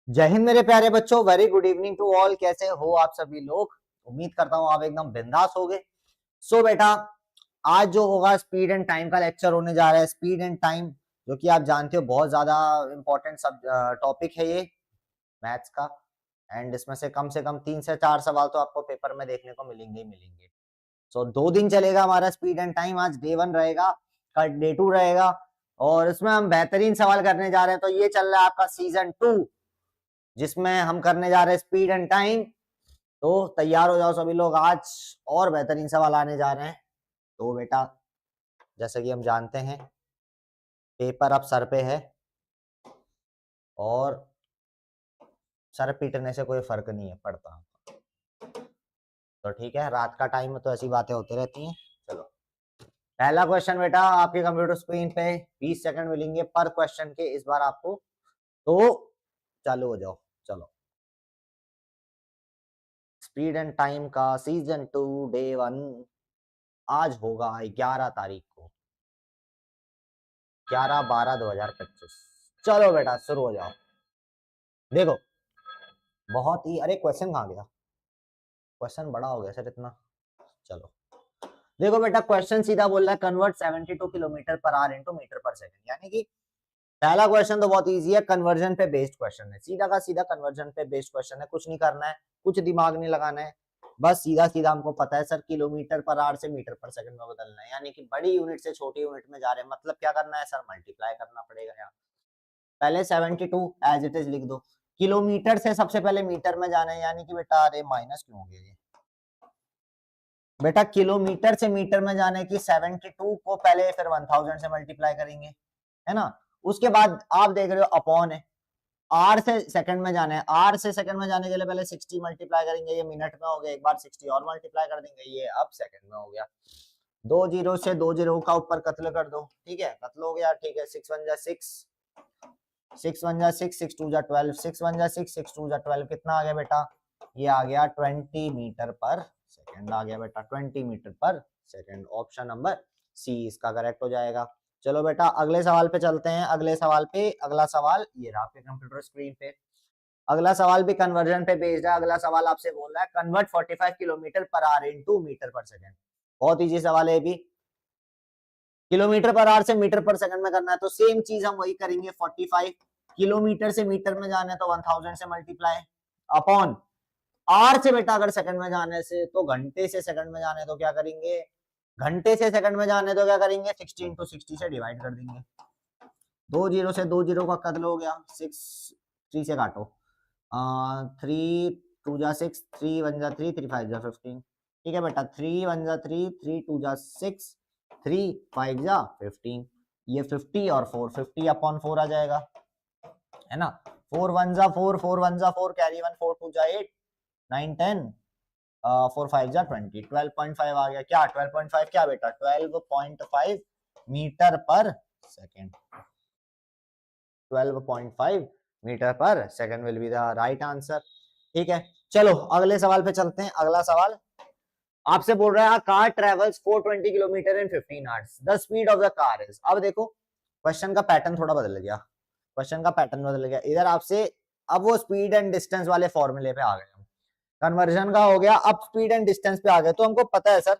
जय हिंद मेरे प्यारे बच्चों, very good evening to all. कैसे हो आप सभी लोग? उम्मीद करता हूँ आप एकदम बिंदास हो गए। सो बेटा, आज जो होगा स्पीड एंड टाइम का लेक्चर होने जा रहा है। स्पीड एंड टाइम जो कि आप जानते हो बहुत ज्यादा इंपॉर्टेंट सब टॉपिक है ये मैथ्स का। एंड इसमें से कम 3 से 4 सवाल तो आपको पेपर में देखने को मिलेंगे ही मिलेंगे। सो 2 दिन चलेगा हमारा स्पीड एंड टाइम। आज डे 1 रहेगा, कल डे 2 रहेगा और इसमें हम बेहतरीन सवाल करने जा रहे हैं। तो ये चल रहा है आपका सीजन 2, जिसमें हम करने जा रहे हैं स्पीड एंड टाइम। तो तैयार हो जाओ सभी लोग, आज और बेहतरीन सवाल आने जा रहे हैं। तो बेटा, जैसे कि हम जानते हैं पेपर अब सर पे है और सर पीटने से कोई फर्क नहीं है पड़ता। तो ठीक है, रात का टाइम में तो ऐसी बातें होती रहती हैं। चलो, पहला क्वेश्चन बेटा आपके कंप्यूटर स्क्रीन पे 20 सेकंड मिलेंगे पर क्वेश्चन के इस बार आपको। तो चालू हो जाओ। चलो, स्पीड एंड टाइम का सीजन 2 डे 1 आज होगा 11 तारीख को, 11/12/2025। चलो बेटा शुरू हो जाओ। देखो, बहुत ही, अरे क्वेश्चन कहाँ गया? क्वेश्चन बड़ा हो गया सर इतना। चलो देखो बेटा, क्वेश्चन सीधा बोल रहा है convert 72 kilometre per hour into metre per second. यानी कि पहला क्वेश्चन तो बहुत इजी है, कन्वर्जन पे बेस्ड क्वेश्चन है, सीधा का सीधा कन्वर्जन पे बेस्ड क्वेश्चन है। कुछ नहीं करना है, कुछ दिमाग नहीं लगाना है, बस सीधा सीधा हमको पता है सर किलोमीटर पर आवर से मीटर पर सेकंड में बदलना है। यानी कि बड़ी यूनिट से छोटी यूनिट में जा रहे हैं, मतलब क्या करना है सर? मल्टीप्लाई करना पड़ेगा। यहाँ पहले 72 एज इट इज लिख दो। किलोमीटर से सबसे पहले मीटर में जाना है, यानी कि बेटा अरे माइनस क्यों हो गया ये बेटा? किलोमीटर से मीटर में जाने की 72 को पहले फिर 1000 से मल्टीप्लाई करेंगे, है ना। उसके बाद आप देख रहे हो अपॉन है, आर से सेकंड में जाना है, आर से सेकंड में जाने के लिए पहले 60 मल्टीप्लाई करेंगे, ये मिनट में हो गया, एक बार 60 और मल्टीप्लाई कर देंगे, ये अब सेकंड में हो गया। 2 जीरो से 2 जीरो का ऊपर कत्ल कर दो, ठीक है, कत्ल हो गया, ठीक है। 6 1 जा 6, 6 1 जा 6, 6 2 जा 12, 6 1 जा 6, 6 2 जा 12, कितना आ गया बेटा? ये आ गया 20 मीटर पर सेकंड आ गया बेटा, 20 metre per second. Option number C इसका करेक्ट हो जाएगा। चलो बेटा अगले सवाल पे चलते हैं। अगले सवाल पे, अगला सवाल ये रहा आपके कंप्यूटर स्क्रीन पे। अगला सवाल भी कन्वर्जन पे बेस्ड है। अगला सवाल आपसे बोल रहा है convert 45 kilometre per hour into metre per second. बहुत इजी सवाल है भी, किलोमीटर पर आवर से मीटर पर सेकंड में करना है तो सेम चीज हम वही करेंगे। 45 किलोमीटर से मीटर में जाना है तो 1000 से मल्टीप्लाई अपॉन आर से बेटा अगर सेकंड में जाने से तो घंटे से सेकंड में जाने तो क्या करेंगे? घंटे से सेकंड में जाने तो क्या करेंगे? 60 इंटू 60 से डिवाइड कर देंगे। 2 जीरो से 2 जीरो का कत्ल हो गया, 6 3 से काटो, 3 2 जा 6, 3 1 जा 3, 3 5 जा 15। ठीक है बेटा, 3 1 जा 3, 3 2 जा 6, 3 5 जा 15। ये 50 और 4, 50/4 आ जाएगा, है ना। 4 1 जा 4, 4 1 जा 4, कैरी 1, 4 2 जा 8, 9 10, 4 5 जा 20, 12.5 आ गया। क्या 12.5? क्या बेटा 12.5 मीटर पर सेकेंड। 12.5 मीटर पर second will be the right answer. ठीक है, चलो अगले सवाल पे चलते हैं। अगला सवाल आपसे बोल रहा है car travels 420 kilometre in 15 hours, the speed of the car is. अब देखो क्वेश्चन का पैटर्न थोड़ा बदल गया, क्वेश्चन का पैटर्न बदल गया इधर आपसे। अब वो स्पीड एंड डिस्टेंस वाले फॉर्मूले पे आ गए हम, कन्वर्जन का हो गया, अब स्पीड एंड डिस्टेंस पे आ गए। तो हमको पता है सर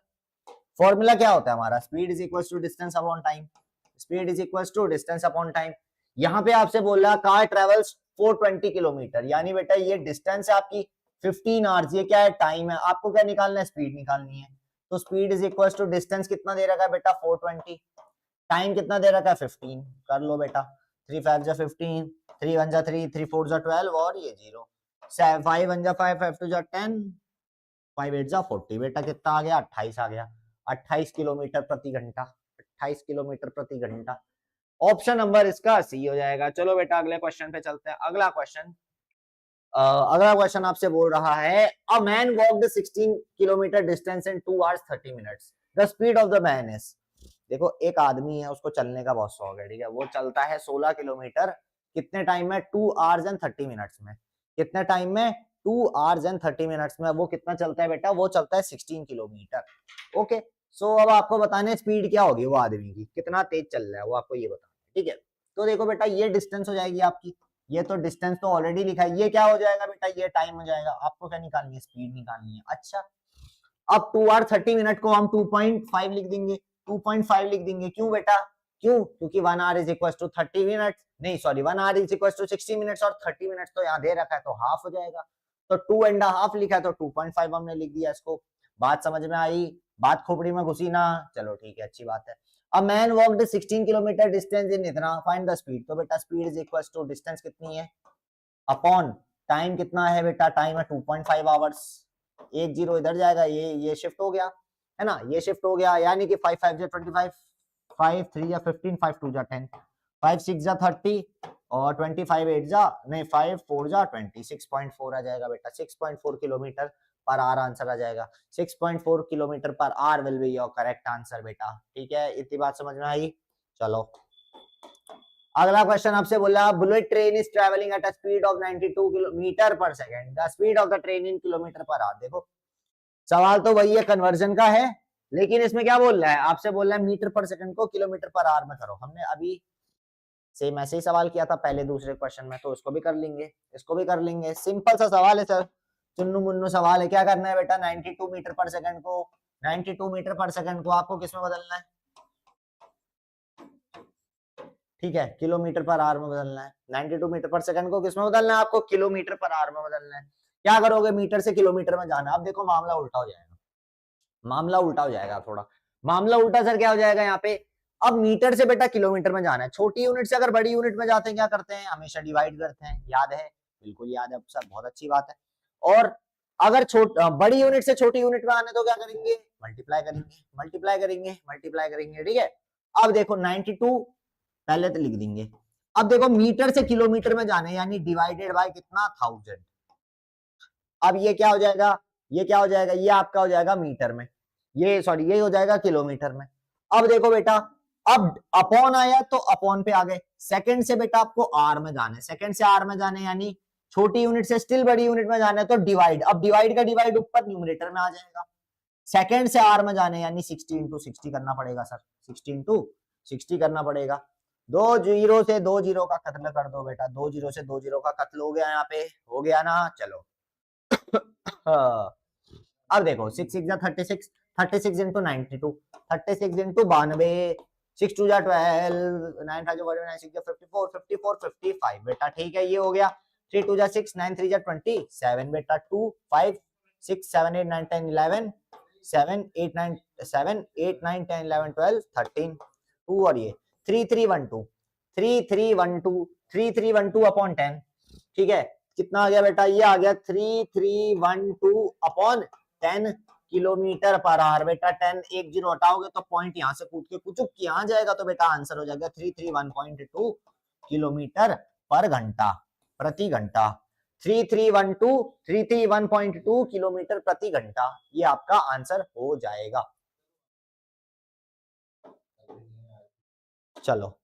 फॉर्मूला क्या होता है हमारा, speed is equal to distance upon time. Speed is equal to distance upon time. यहाँ पे आपसे बोल रहा है कार ट्रेवल्स 420 किलोमीटर, यानी बेटा ये डिस्टेंस है आपकी 15 आवर्स, ये क्या है? टाइम है। आपको क्या निकालना है? स्पीड निकालनी है। तो speed is equal to distance कितना दे रखा है बेटा? 420। टाइम कितना दे रखा है? 15। कर लो बेटा, 3 5 जा 15, 3 1 जा 3, 3 4 जा 12 और ये 0, 5 1 जा 5, 5 2 जा 10, 5 8 जा 40। बेटा कितना आ गया? 28 आ गया। 28 किलोमीटर प्रति घंटा, 28 किलोमीटर प्रति घंटा। ऑप्शन नंबर इसका सी हो जाएगा। चलो बेटा अगले क्वेश्चन पे चलते हैं। अगला क्वेश्चन आपसे बोल रहा है a man walked 16 kilometre distance in 2 hours 30 minutes, the speed of the man is. देखो एक आदमी है, उसको चलने का बहुत शौक है, ठीक है, वो चलता है 16 किलोमीटर कितने टाइम में? 2 hours and 30 minutes में। कितने टाइम में? 2 hours and 30 minutes में। वो कितना चलता है बेटा? वो चलता है 16 किलोमीटर। ओके, सो अब आपको बताने स्पीड क्या होगी वो आदमी की, कितना तेज चल रहा है वो आपको ये बताना है, ठीक है। तो देखो बेटा ये डिस्टेंस हो जाएगी आपकी, ये तो डिस्टेंस तो ऑलरेडी लिखा है, ये क्या हो जाएगा बेटा, ये टाइम हो जाएगा। आपको क्या निकालनी है, स्पीड निकालनी है। अच्छा अब 2 आवर 30 मिनट को हम 2.5 लिख देंगे, 2.5 लिख देंगे। क्यों बेटा, क्यों, क्योंकि 1 hour is equal to 30 minute, नहीं sorry 1 hour is equal to 60 minutes और 30 मिनट्स तो यहाँ दे रखा है तो हाफ हो जाएगा, तो 2.5 लिखा है तो 2.5 हमने लिख दिया इसको। बात समझ में आई, बात खोपड़ी में घुसी ना, चलो ठीक है, अच्छी बात है। A man walked 16 kilometre distance in इतना, फाइंड द स्पीड। तो बेटा speed is equal to distance कितनी है अपॉन टाइम कितना है बेटा, टाइम है 2.5 आवर्स। एक जीरो इधर जाएगा, ये शिफ्ट हो गया है ना, ये शिफ्ट हो गया, यानी कि 5 5 25, 5 3 या 15, 5 2 जा 10, 5 6 जा 30 और 25 8 जा नहीं 5 4 जा 20, 6.4 आ जाएगा बेटा, 6.4 किलोमीटर पर आवर आंसर आ जाएगा। 6.4 kilometre per hour will be your correct answer बेटा। ठीक है, इतनी बात समझ में आई। चलो अगला क्वेश्चन आपसे बोला, bullet train is travelling at a speed of 92 kilometre per second, the speed of the train in kilometre per hour. देखो सवाल तो वही है, कन्वर्जन का है, लेकिन इसमें क्या बोल रहा है, आपसे बोल रहा है मीटर पर सेकंड को किलोमीटर पर आवर में करो। हमने अभी सेम ऐसे ही सवाल किया था पहले दूसरे क्वेश्चन में, तो इसको भी कर लेंगे, इसको भी कर लेंगे। सिंपल सा सवाल है सर, चुन्नू मुन्नू सवाल है। क्या करना है बेटा, 92 मीटर पर सेकंड को, 92 मीटर पर सेकंड को आपको किस में बदलना है, ठीक है, किलोमीटर पर आवर में बदलना है। 92 मीटर पर सेकंड को किस में बदलना है आपको, किलोमीटर पर आवर में बदलना है। क्या करोगे, मीटर से किलोमीटर में जाना है। अब देखो मामला उल्टा हो जाएगा, मामला उल्टा हो जाएगा थोड़ा, मामला उल्टा सर क्या हो जाएगा यहाँ पे। अब मीटर से बेटा किलोमीटर में जाना है, छोटी यूनिट से अगर बड़ी यूनिट में जाते हैं क्या करते हैं, हमेशा डिवाइड करते हैं, याद है, बिल्कुल याद है सर, बहुत अच्छी बात है। और अगर बड़ी यूनिट से छोटी यूनिट में आने तो क्या करेंगे, मल्टीप्लाई करेंगे, मल्टीप्लाई करेंगे, मल्टीप्लाई करेंगे। ठीक है, अब देखो 92 पहले तो लिख देंगे। अब देखो मीटर से किलोमीटर में जाने यानी डिवाइडेड बाय कितना, 1000। अब ये क्या हो जाएगा, ये क्या हो जाएगा, ये आपका हो जाएगा मीटर में, ये सॉरी ये हो जाएगा किलोमीटर में। अब देखो बेटा, अब अपॉन आया तो अपॉन पे आ गए, सेकंड से बेटा आपको आर में जाने, सेकंड से आर में जाने यानी छोटी यूनिट से स्टिल बड़ी यूनिट में जाना है तो डिवाइड, अब डिवाइड का डिवाइड ऊपर न्यूमरेटर में आ जाएगा। सेकंड से आर में जाने यानी 60 इंटू 60 करना पड़ेगा सर, 60 इंटू 60 करना पड़ेगा। 2 जीरो से 2 जीरो का कत्ल कर दो बेटा, 2 जीरो से 2 जीरो का कत्ल हो गया, यहाँ पे हो गया ना। चलो अब देखो 6 6 जा 36, 36 इंटू 92, 36 इंटू 92, 6 2 जा 12, 9 5 जा 49, 6 जा 54, 54 55 बेटा। ठीक है, ये हो गया। 3 2 जा 6, 9 3 जा 27 बेटा, 2 5 6 7 8 9 10 11, 7 8 9 7 8 9 10 11 12 13 2 और ये 3 3 1 2 3 3 1 2 3 3 1 2 अपॉन 10। ठीक है, कितना आ गया बेटा, ये आ गया 3312 अपॉन 10 किलोमीटर पर आवर बेटा। 10 एक जीरो हटाओगे तो पॉइंट यहाँ से कूद के कुचुक यहाँ जाएगा, तो बेटा आंसर हो जाएगा 331.2 किलोमीटर पर घंटा, प्रति घंटा। 331.2 किलोमीटर प्रति घंटा, ये आपका आंसर हो जाएगा। चलो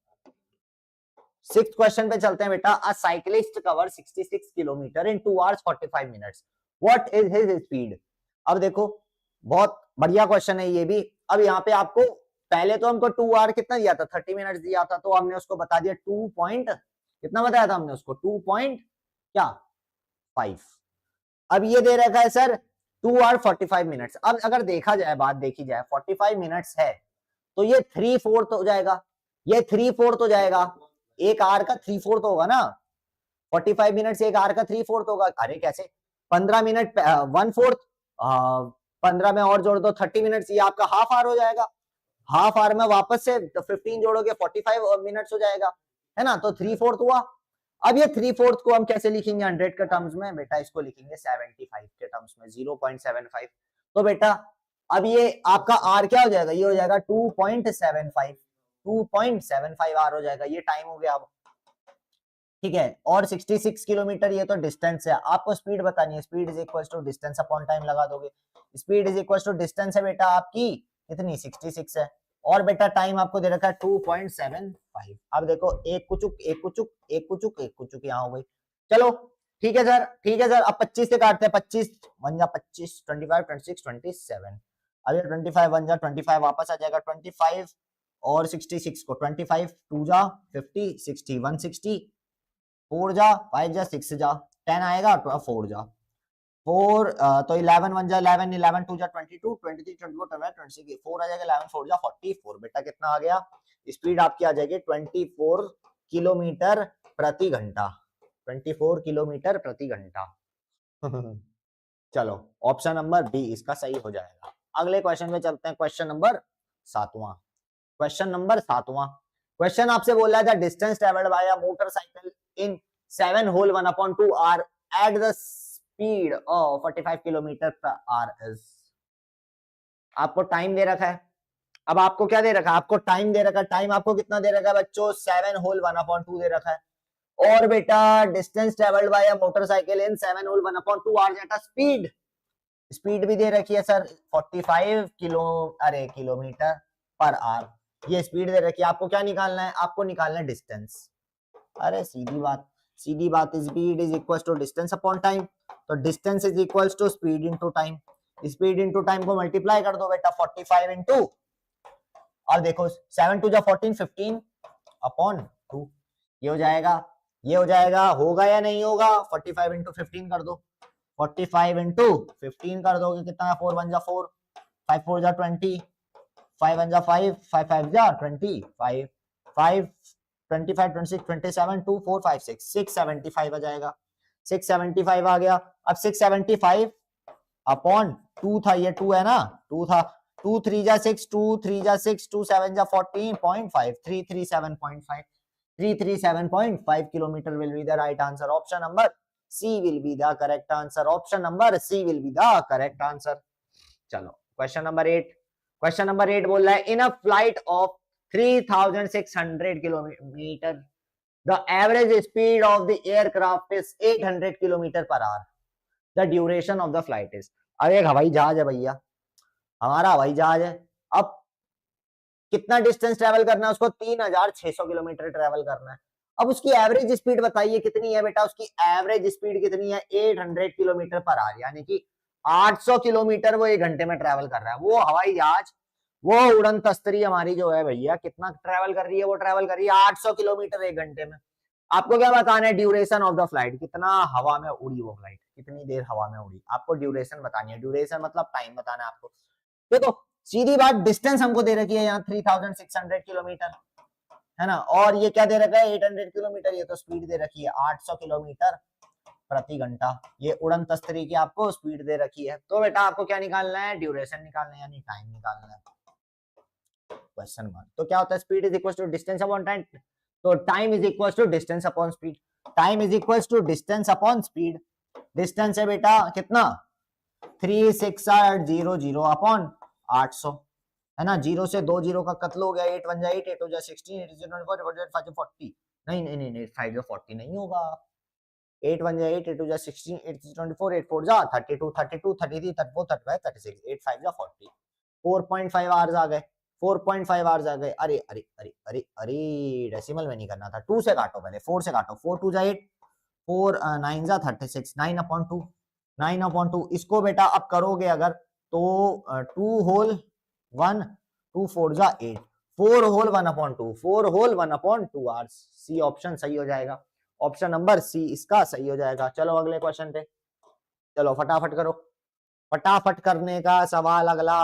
6th क्वेश्चन पे चलते हैं बेटा। अ cyclist cover 66 kilometre in 2 hours 45 minutes, what is his speed. अब देखो बहुत बढ़िया क्वेश्चन है ये भी। अब यहाँ पे आपको पहले तो हमको 2 आवर कितना दिया था, 30 मिनट्स दिया था, तो हमने उसको बता दिया 2 पॉइंट कितना बताया था हमने उसको, 2 पॉइंट क्या 5। अब ये दे रखा है सर 2 आवर 45 मिनट्स। अब अगर देखा जाए, बात देखी जाए 45 मिनट्स है तो ये 3/4 हो जाएगा, ये 3/4 हो जाएगा, एक आवर का 3/4 होगा ना, 45 मिनट एक आवर का 3/4 होगा। अरे कैसे, 15 मिनट 1/4, 15 में और जोड़ दो 30 मिनट, ये आपका हाफ आवर हो जाएगा। हाफ आवर में वापस से 15 जोड़ोगे 45 मिनट्स हो जाएगा, है ना, तो 3/4 हुआ। अब ये 3/4 को हम कैसे लिखेंगे 100 के टर्म्स में, बेटा इसको लिखेंगे 75 के टर्म्स में, 0.75। तो बेटा अब ये आपका आर क्या हो जाएगा, ये हो जाएगा 2.75, 2.75 आर हो जाएगा, ये टाइम हो गया। अब ठीक है, और 66 किलोमीटर ये तो डिस्टेंस है, आपको स्पीड बतानी है, speed is equal to distance upon time लगा दोगे। Speed is equal to distance है बेटा आपकी कितनी 66 है, और बेटा टाइम आपको दे रखा है 2.75। अब देखो एक कुचुक एक कुचुक एक कुचुक एक कुचुक यहाँ हो गई। चलो ठीक है सर, ठीक है सर। अब 25 से काटते हैं, 25 1 जा 25, 25 26 27। अब ये 25 1 जा 25 वापस आ जाएगा 25, और 66 को 25 2 जा 50 60 160 4 जा 5 जा 6 जा 10 आएगा, 4 जा 4 तो 11 1 जा 11, 11 2 जा 22, 23 24 26 4 आ जाएगा, 11 4 जा 44। बेटा कितना आ गया, स्पीड आपकी आ जाएगी 24 किलोमीटर प्रति घंटा, 24 किलोमीटर प्रति घंटा। चलो ऑप्शन नंबर बी इसका सही हो जाएगा। अगले क्वेश्चन में चलते हैं, क्वेश्चन नंबर 7वां। क्वेश्चन नंबर 7वां क्वेश्चन आपसे बोल रहा है the distance travelled by a motorcycle in 7 whole 1/2 hour at the speed of 45 kilometre per hour is. आपको टाइम दे रखा है, अब आपको क्या दे रखा है, आपको टाइम दे रखा है। टाइम आपको कितना दे रखा है बच्चों, 7 होल 1/2 दे रखा है। और बेटा distance travelled by a motorcycle in 7 whole 1/2 hours at a speed, speed भी दे रखी है सर 45 किलोमीटर पर आवर, ये स्पीड दे रखी है। आपको क्या निकालना है, आपको निकालना है डिस्टेंस। अरे सीधी बात, सीधी बात, speed is equal to distance upon time, तो distance is equal to speed into time. Speed into time को मल्टीप्लाई कर दो बेटा 45 इनटू, और देखो 7 2 जा 14 15 अपॉन 2, ये हो जाएगा, ये हो जाएगा, होगा या नहीं होगा, 45 इंटू 15 कर दो, 45 इंटू 15 कर दोगे कितना, 4 1 जा 4, 5 4 जा 20, 5 1 जा 5, 5 5 जा 25, 5 25 26 27 2 4 5 6 675 आ जाएगा, 675 आ गया। अब 675 अपॉन 2 था, ये 2 है ना, 2 था, 2 3 जा 6, 2 3 जा 6, 2 7 जा 14.5, 337.5, 337.5 kilometer will be the right answer. Option number C will be the correct answer. Option number C will be the correct answer. चलो क्वेश्चन नंबर 8, क्वेश्चन नंबर 8 बोल रहा है in a flight of 3600 kilometre the average speed of the aircraft is 800 kilometre per hour, the duration of the flight is. अब एक हवाई जहाज है भैया, हमारा हवाई जहाज है, अब कितना डिस्टेंस ट्रेवल करना है उसको, 3600 किलोमीटर ट्रेवल करना है। अब उसकी एवरेज स्पीड बताइए कितनी है बेटा, उसकी एवरेज स्पीड कितनी है, 800 किलोमीटर पर आवर, यानी कि 800 किलोमीटर वो 1 घंटे में ट्रेवल कर रहा है। वो हवाई जहाज, वो उड़न तस्तरी हमारी जो है भैया कितना ट्रेवल कर रही है, वो ट्रेवल कर रही है 800 किलोमीटर 1 घंटे में। आपको क्या बताना है, ड्यूरेशन ऑफ द फ्लाइट, कितना हवा में उड़ी वो फ्लाइट, कितनी देर हवा में उड़ी, आपको ड्यूरेशन बतानी है। ड्यूरेशन मतलब टाइम बताना है आपको। देखो सीधी बात, डिस्टेंस हमको दे रखी है यहाँ 3600 किलोमीटर है ना, और ये क्या दे रखा है 800 किलोमीटर, ये तो स्पीड दे रखी है 800 किलोमीटर प्रति घंटा, ये उड़न तस्तरी की आपको स्पीड दे रखी है। तो बेटा आपको क्या निकालना है, ड्यूरेशन निकालना है, यानी टाइम निकालना है। क्वेश्चन मार्क, तो क्या होता है, speed is equal to distance upon time, तो time is equal to distance upon speed, time is equal to distance upon speed. Distance है बेटा कितना 3600 अपॉन 800 है ना, 0 से 2 0 का कत्ल हो गया, 8 1 जा 8, 8 2 जा 16, 8 0 24, 8 5 40, नहीं नहीं नहीं नहीं 5 जो 40 नहीं होगा, 8 1 जा 8, 8 2 जा 16, 8 24, 8 4 जा 32, 32 33 34 35 36, 8 5 जा 40, 4.5 आवर्स आ गए, 4.5 आवर्स आ गए। अरे अरे अरे अरे अरे डेसिमल में नहीं करना था, 2 से काटो पहले, 4 से काटो, 4 2 जा 8, 4 9 जा 36, 9/2, 9/2 इसको बेटा अब करोगे अगर तो 2 होल 1, 2 4 जा 8, 4 whole 1/2, 4 whole 1/2 hours. C option सही हो जाएगा, ऑप्शन नंबर सी इसका सही हो जाएगा। चलो अगले क्वेश्चन पे, चलो फटाफट करो, फटाफट करने का सवाल अगला।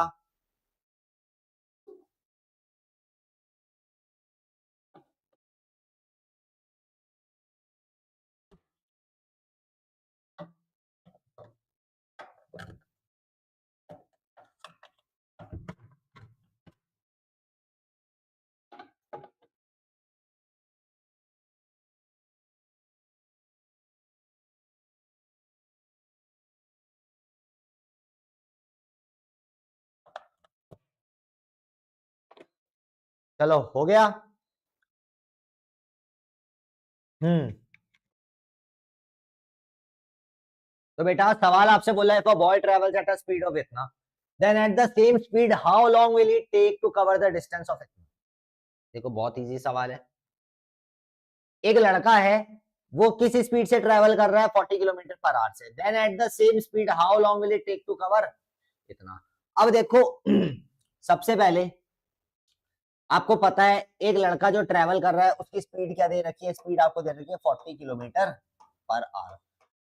चलो हो गया, तो बेटा सवाल आपसे बोला है if a boy travels at a speed of इतना, then at the same speed how long will it take to cover the distance of इतना। देखो बहुत इजी सवाल है, एक लड़का है वो किस स्पीड से ट्रेवल कर रहा है 40 किलोमीटर पर आवर से, then at the same speed how long will it take to cover इतना। अब देखो सबसे पहले आपको पता है एक लड़का जो ट्रेवल कर रहा है उसकी स्पीड क्या दे रखी है, स्पीड आपको दे रखी है 40 kilometre per hour.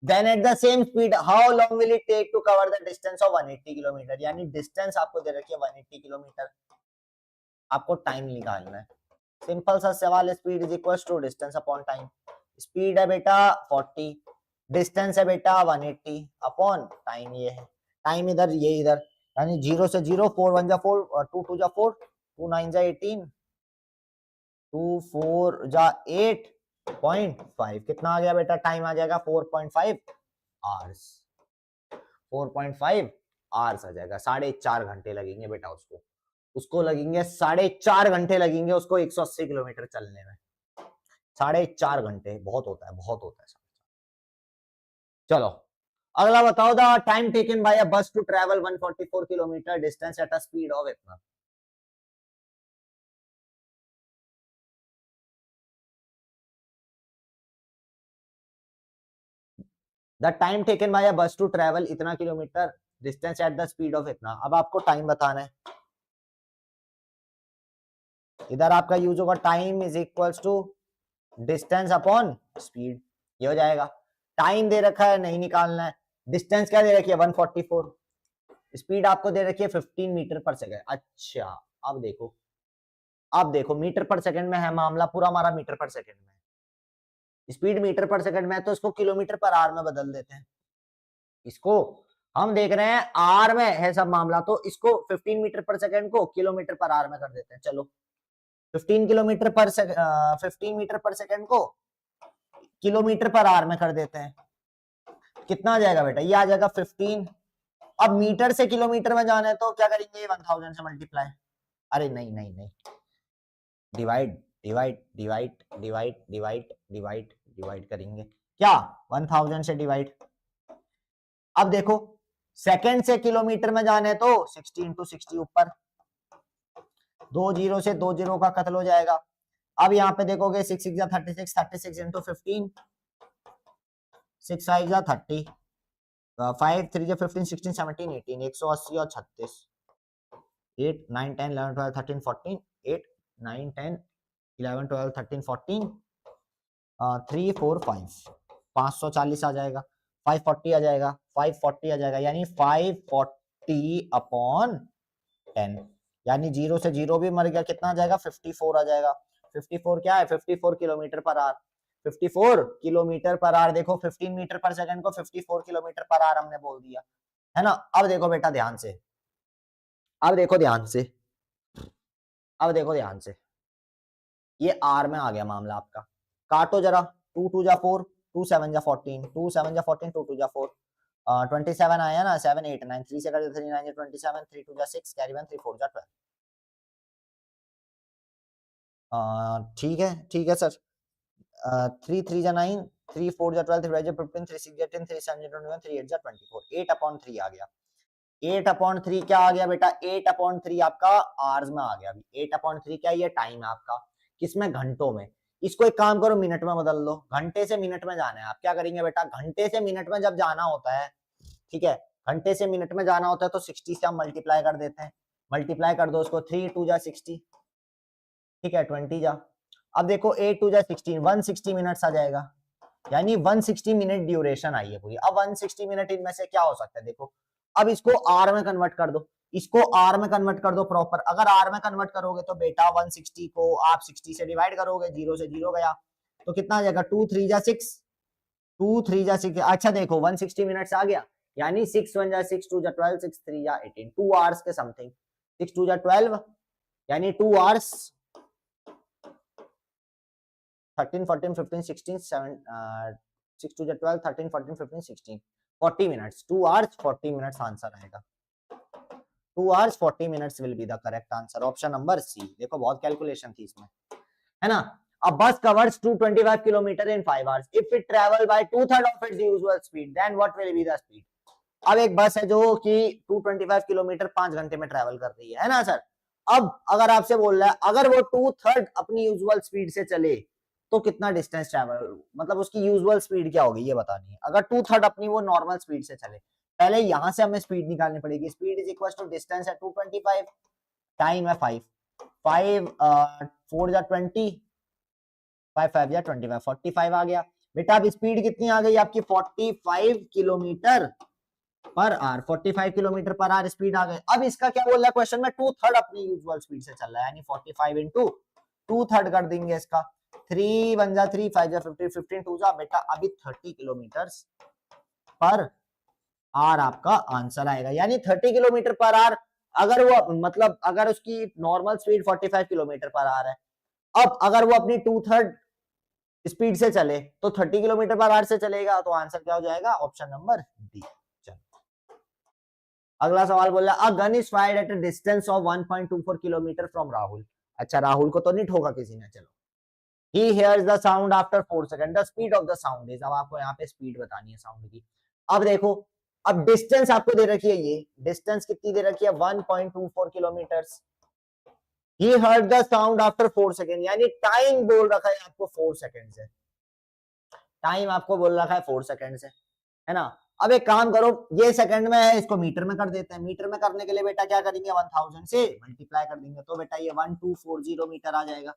Then at the same speed how long will it take to cover the distance of 180 kilometre, यानी डिस्टेंस आपको दे रखी है 180 किलोमीटर, आपको टाइम निकालना है। सिंपल सा सवाल है, speed is equal to distance upon time. Speed है बेटा 40, डिस्टेंस है बेटा 180 अपॉन टाइम, ये है टाइम इधर ये इधर, यानी 0 से 0, 4 1 जा 4, 2 2 जा 4, 2 9 जा 18, 2 4 जा 8.5, कितना आ गया बेटा, टाइम आ जाएगा 4.5 आवर्स, 4.5 आवर्स आ जाएगा। 4.5 घंटे लगेंगे बेटा उसको, उसको लगेंगे 4.5 घंटे लगेंगे उसको 180 किलोमीटर चलने में। 4.5 घंटे बहुत होता है, बहुत होता है। चलो अगला बताओ, the time taken by a bus to travel 144 kilometre distance at a speed of इतना। The time taken by a bus to travel इतना kilometre distance at the speed of इतना। अब आपको टाइम बताना है, इधर आपका यूज होगा time is equals to distance upon speed, ये हो जाएगा। टाइम दे रखा है, नहीं निकालना है। डिस्टेंस क्या दे रखी है 144, स्पीड आपको दे रखी है 15 मीटर पर सेकंड। अच्छा अब देखो, अब देखो मीटर पर सेकंड में है मामला, पूरा हमारा मीटर पर सेकंड में, स्पीड मीटर पर सेकंड में, तो इसको किलोमीटर पर आवर में बदल देते हैं। इसको हम देख रहे हैं आर में है सब मामला, तो इसको 15 मीटर पर सेकंड को किलोमीटर पर आवर में कर देते हैं। चलो 15 किलोमीटर पर 15 मीटर पर सेकंड को किलोमीटर पर आवर में कर देते हैं। कितना आ जाएगा बेटा, ये आ जाएगा 15। अब मीटर से किलोमीटर में जाना है तो क्या करेंगे, 1000 से मल्टीप्लाई, अरे नहीं नहीं नहीं, divide divide divide divide divide divide divide करेंगे, क्या 1000 से डिवाइड। अब देखो सेकंड से किलोमीटर में जाने तो 60 इंटू 60 ऊपर, 2 जीरो से 2 जीरो का कत्ल हो जाएगा। अब यहाँ पे देखोगे 6 6 जा 36, 36 इंटू 15, 6 5 जा 30, 5 3 जा 15, 16 17 18, 180 और 36, 8 9 10 11 12 13 14, 8 9 10 11 12 13 14, 3 4 5, 540 आ जाएगा, 540 आ जाएगा, 540 आ जाएगा, यानी 540 अपॉन 10, यानी 0 से 0 भी मर गया, कितना आ जाएगा 54 आ जाएगा। 54 क्या है, 54 kilometre per our, 54 kilometre per hour. देखो 15 मीटर पर सेकंड को 54 किलोमीटर पर आवर हमने बोल दिया है ना। अब देखो बेटा ध्यान से, अब देखो ध्यान से, अब देखो ध्यान से, ये आर में आ गया मामला आपका। काटो जरा, 2 2 जा 4, 2 7 जा 14, 2 7 जा 14, 2 2 जा 4, 27 आया ना, 7 8 9, 3 से कर 3 9 27, 3 2 जा 6, कैरी 1 3 4 जा 12। ठीक है सर, 3 3 जा 9, 3 4 जा 12, 3 5 जा 15, 3 6 जा 10, 3 7 जा 21, 3 8 जा 24, 8 अपॉन 3 आ गया। 8 अपॉन 3 क्या आ गया बेटा, 8 अपॉन 3 आपका आवर्स में आ गया। 8 अपॉन 3 क्या, ये टाइम है आपका, किसमें, घंटों में। इसको एक काम करो मिनट में बदल लो, घंटे से मिनट में जाना है। आप क्या करेंगे बेटा, घंटे से मिनट में जब जाना होता है, ठीक है, घंटे से मिनट में जाना होता है तो 60 से हम मल्टीप्लाई कर देते हैं। मल्टीप्लाई कर दो उसको, 3 2 जा 60, ठीक है 20 जा। अब देखो 8 2 जा 16, 160 मिनट्स आ जाएगा, यानी 160 मिनट ड्यूरेशन आई है पूरी। अब 160 मिनट इनमें से क्या हो सकता है, देखो अब इसको आर में कन्वर्ट कर दो, इसको आर में कन्वर्ट कर दो प्रॉपर। अगर आर में कन्वर्ट करोगे तो बेटा 160 को आप 60 से डिवाइड करोगे, 0 से 0 गया तो कितना आ जाएगा, 2 3 जा 6, 2 3 जा 6। अच्छा देखो 160 मिनट्स आ गया, यानी 6 1 जा 6, 2 जा 12, 6 3 जा 18, 2 आवर्स के समथिंग। 6 2 जा 12, यानी 2 आवर्स, 13 14 15 16 7, 6 2 जा 12, 13 14 15 16, 40 मिनट्स, 2 आवर्स 40 मिनट्स आंसर आएगा। 2 hours 40 minutes will be the correct answer. Option number C. देखो बहुत कैलकुलेशन थी इसमें, है ना। A bus covers 225 kilometer in 5 hours. If it travel by 2/3 of its usual speed, then what will be the speed? अब एक बस है जो कि 225 किलोमीटर 5 घंटे में ट्रेवल कर रही है ना सर। अब अगर आपसे बोल रहा है अगर वो 2/3 अपनी यूजुअल स्पीड से चले तो कितना डिस्टेंस ट्रेवल, मतलब उसकी यूजुअल स्पीड क्या होगी ये बतानी है। अगर 2/3 अपनी वो नॉर्मल स्पीड से चले, पहले यहां से हमें स्पीड निकालनी पड़ेगी। Speed is equal to distance है 225, टाइम है 5, 5 4 जा 20, 5 5 जा 25, 45 आ गया बेटा। अब स्पीड कितनी आ गई आपकी 45 kilometre per hour, 45 kilometre per hour speed आ गई। अब इसका क्या बोल रहा है क्वेश्चन में, 2/3 अपनी यूजुअल स्पीड से चल रहा है, यानी 45 इंटू 2/3 कर देंगे इसका, 3 1 जा 3, 5 जा 15, 15 2 जा बेटा अभी 30 किलोमीटर पर आवर आपका आंसर आएगा। यानी 30 किलोमीटर पर आवर, अगर वो मतलब अगर उसकी normal speed 45 kilometre per our है, अब अगर वो अपनी 2/3 स्पीड से चले तो 30 किलोमीटर पर आवर से चलेगा, तो आंसर क्या हो जाएगा, ऑप्शन नंबर डी। अगला सवाल बोल रहा है, a gun is fired at a distance of 1.24 kilometre from Rahul. अच्छा, राहुल को तो नहीं ठोका किसी ने, चलो। He hears the sound after 4 seconds. The speed of the sound is, अब आपको यहाँ पे स्पीड बतानी है साउंड की। अब देखो, अब डिस्टेंस आपको दे रखी है, ये डिस्टेंस कितनी दे रखी है 1.24 kilometre. He heard the sound after 4 seconds, यानी टाइम बोल रखा है आपको 4 सेकंड से, टाइम आपको बोल रखा है 4 सेकंड से, है ना। अब एक काम करो, ये सेकंड में है, इसको मीटर में कर देते हैं। मीटर में करने के लिए बेटा क्या करेंगे, 1000 से मल्टीप्लाई कर देंगे, तो बेटा ये 1240 मीटर आ जाएगा।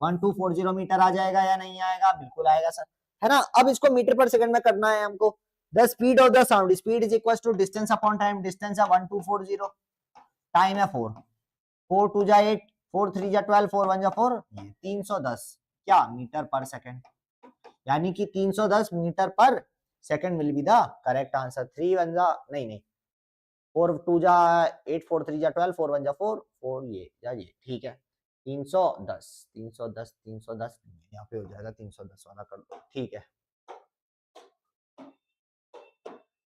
1240 मीटर आ जाएगा या नहीं आएगा, बिल्कुल आएगा सर, है ना। अब इसको मीटर पर सेकंड में करना है हमको। The speed of the sound, speed is equal to distance upon time, distance है 1240, टाइम है 4, 4 2 जा 8, 4 3 जा 12, 4 1 जा 4, ये 310 क्या मीटर पर सेकंड, यानी कि 310 metre per second will be the correct answer. 3 1 जा नहीं 4 2 जा 8, 4 3 जा 12, 4 1 जा 4, 4 ये जा ये, ठीक है। 310 310 310 यहाँ पे हो जाएगा, 310 वाला कर दो, ठीक है।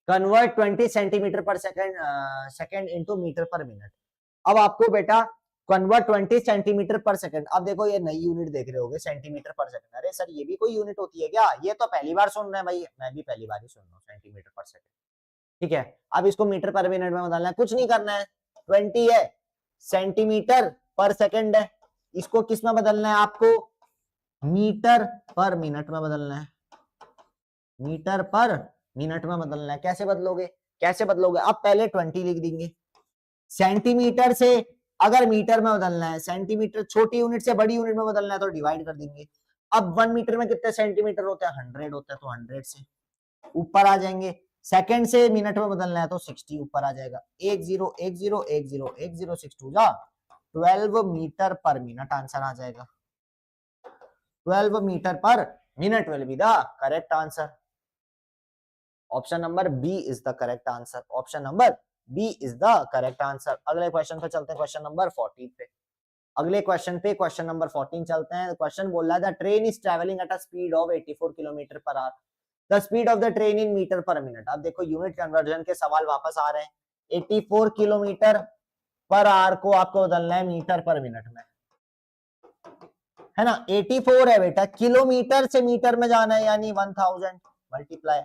Convert 20 centimetre per second into metre per minute. अब आपको बेटा कन्वर्ट 20 सेंटीमीटर पर सेकंड, अब देखो ये नई यूनिट देख रहे होगे सेंटीमीटर पर सेकंड, अरे सर ये भी कोई यूनिट होती है क्या, ये तो पहली बार सुन रहे हैं भाई, मैं भी पहली बार ही सुन रहा हूँ सेंटीमीटर पर सेकंड, ठीक है। अब इसको मीटर पर मिनट में बदलना है, कुछ नहीं करना है, 20 है, सेंटीमीटर पर सेकंड है, इसको किस में बदलना है आपको, मीटर पर मिनट में बदलना है, मीटर पर मिनट में बदलना है। कैसे बदलोगे, कैसे बदलोगे, अब पहले 20 लिख देंगे, सेंटीमीटर से अगर मीटर में बदलना है, सेंटीमीटर छोटी यूनिट से बड़ी यूनिट में बदलना है तो डिवाइड कर देंगे। अब 1 मीटर में कितने सेंटीमीटर होते हैं, 100 होता है, तो 100 से ऊपर आ जाएंगे। सेकंड से मिनट में बदलना है तो 60 ऊपर आ जाएगा, 10 10 10 10 6 2 जा 12 मीटर पर मिनट आंसर आ जाएगा, 12 metre per minute will be the correct answer. Option number B is the correct answer, option number B is the correct answer. अगले क्वेश्चन पे चलते हैं, क्वेश्चन नंबर 14 पे, अगले क्वेश्चन पे क्वेश्चन नंबर 14 चलते हैं। क्वेश्चन बोल रहा है the train is travelling at a speed of 84 kilometre per hour, the speed of the train in metre per minute. अब देखो यूनिट कन्वर्जन के सवाल वापस आ रहे हैं, 84 किलोमीटर पर आवर को आपको बदलना है मीटर पर मिनट में, है ना। 84 है बेटा, किलोमीटर से मीटर में जाना है, यानी 1000 मल्टीप्लाई।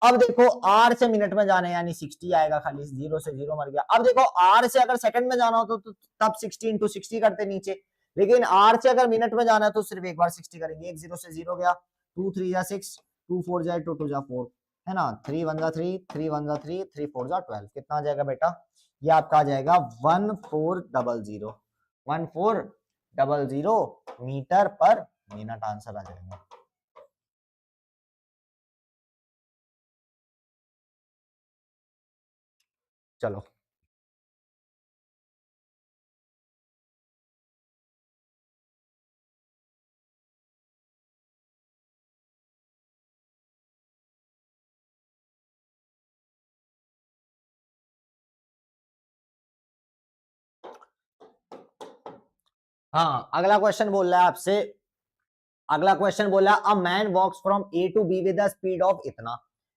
अब देखो आर से मिनट में जाना है, यानी 60 आएगा, खाली 0 से 0 मर गया। अब देखो आर से अगर सेकंड में जाना हो तो तब 60 इंटू 60 करते नीचे, लेकिन आर से अगर मिनट में जाना है तो सिर्फ एक बार 60 करेंगे, 1 0 से 0 गया, 2 3 जा 6, 2 4 जा 2 2 जा 4, है ना, 3 1 जा 3, 3 1 जा 3, 3 4 जा 12, कितना आ जाएगा बेटा, ये आपका आ जाएगा 1400 1400 मीटर पर मिनट आंसर आ जाएगा। चलो हाँ, अगला क्वेश्चन बोल रहा है आपसे, अगला क्वेश्चन बोला a man walks from A to B with the speed of इतना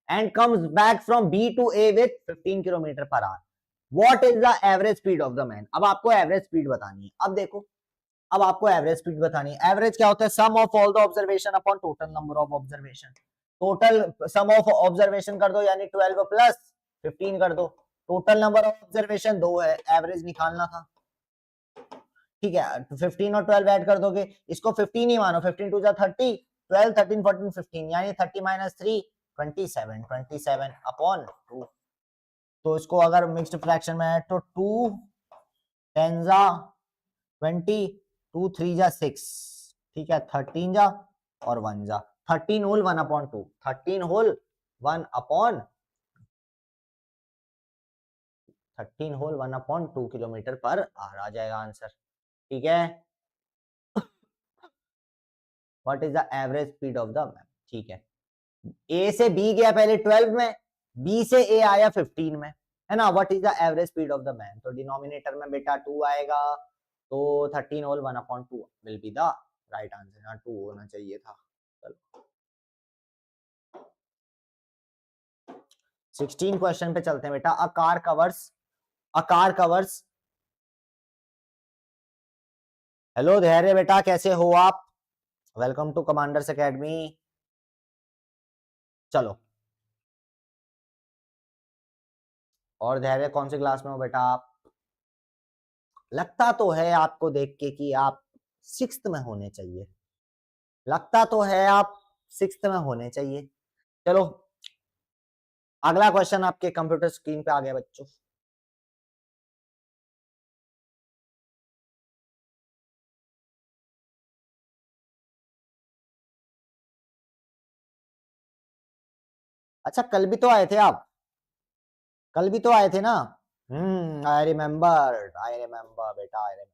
and comes back from B to A with 15 kilometre per hour, what is the average speed of the man. अब आपको average speed बतानी है। अब देखो, अब आपको average speed बतानी है। एवरेज क्या होता है, sum of all the observation upon total number of observation, total sum of observation कर दो, यानी 12 प्लस 15 कर दो, टोटल नंबर ऑफ ऑब्जर्वेशन 2 है, एवरेज निकालना था, ठीक है। तो 15 और 12 ऐड कर दोगे, इसको 15 ही मानो, 15 टू जा 30, 12 13 14 15, यानी 30 माइनस 3 27, 27 अपॉन 2। तो इसको अगर मिक्स्ड फ्रैक्शन में है तो 2 10 जा 20, 2 3 जा 6, ठीक है, 13 जा और 1 जा, 13 whole 1/2, 13 whole 1/2, 13 whole 1/2 kilometre per hour आ जाएगा आंसर, ठीक है। What is the average speed of the man, ठीक है, ए से बी गया पहले 12 में, बी से ए आया 15 में, है ना। What is the average speed of the man, तो डिनोमिनेटर में बेटा 2 आएगा, तो 13 whole 1/2 will be the right answer, यहाँ 2 होना चाहिए था। चलो 16 क्वेश्चन पे चलते हैं बेटा। अ कार कवर्स, हेलो धैर्य बेटा, कैसे हो आप, वेलकम टू कमांडर्स एकेडमी। चलो, और धैर्य कौन सी क्लास में हो बेटा आप, लगता तो है आपको देख के कि आप 6th में होने चाहिए, लगता तो है आप 6th में होने चाहिए। चलो अगला क्वेश्चन आपके कंप्यूटर स्क्रीन पे आ गया बच्चों। अच्छा कल भी तो आए थे आप, कल भी तो आए थे ना। आई रिमेम्बर बेटा, आई रिमेम्बर,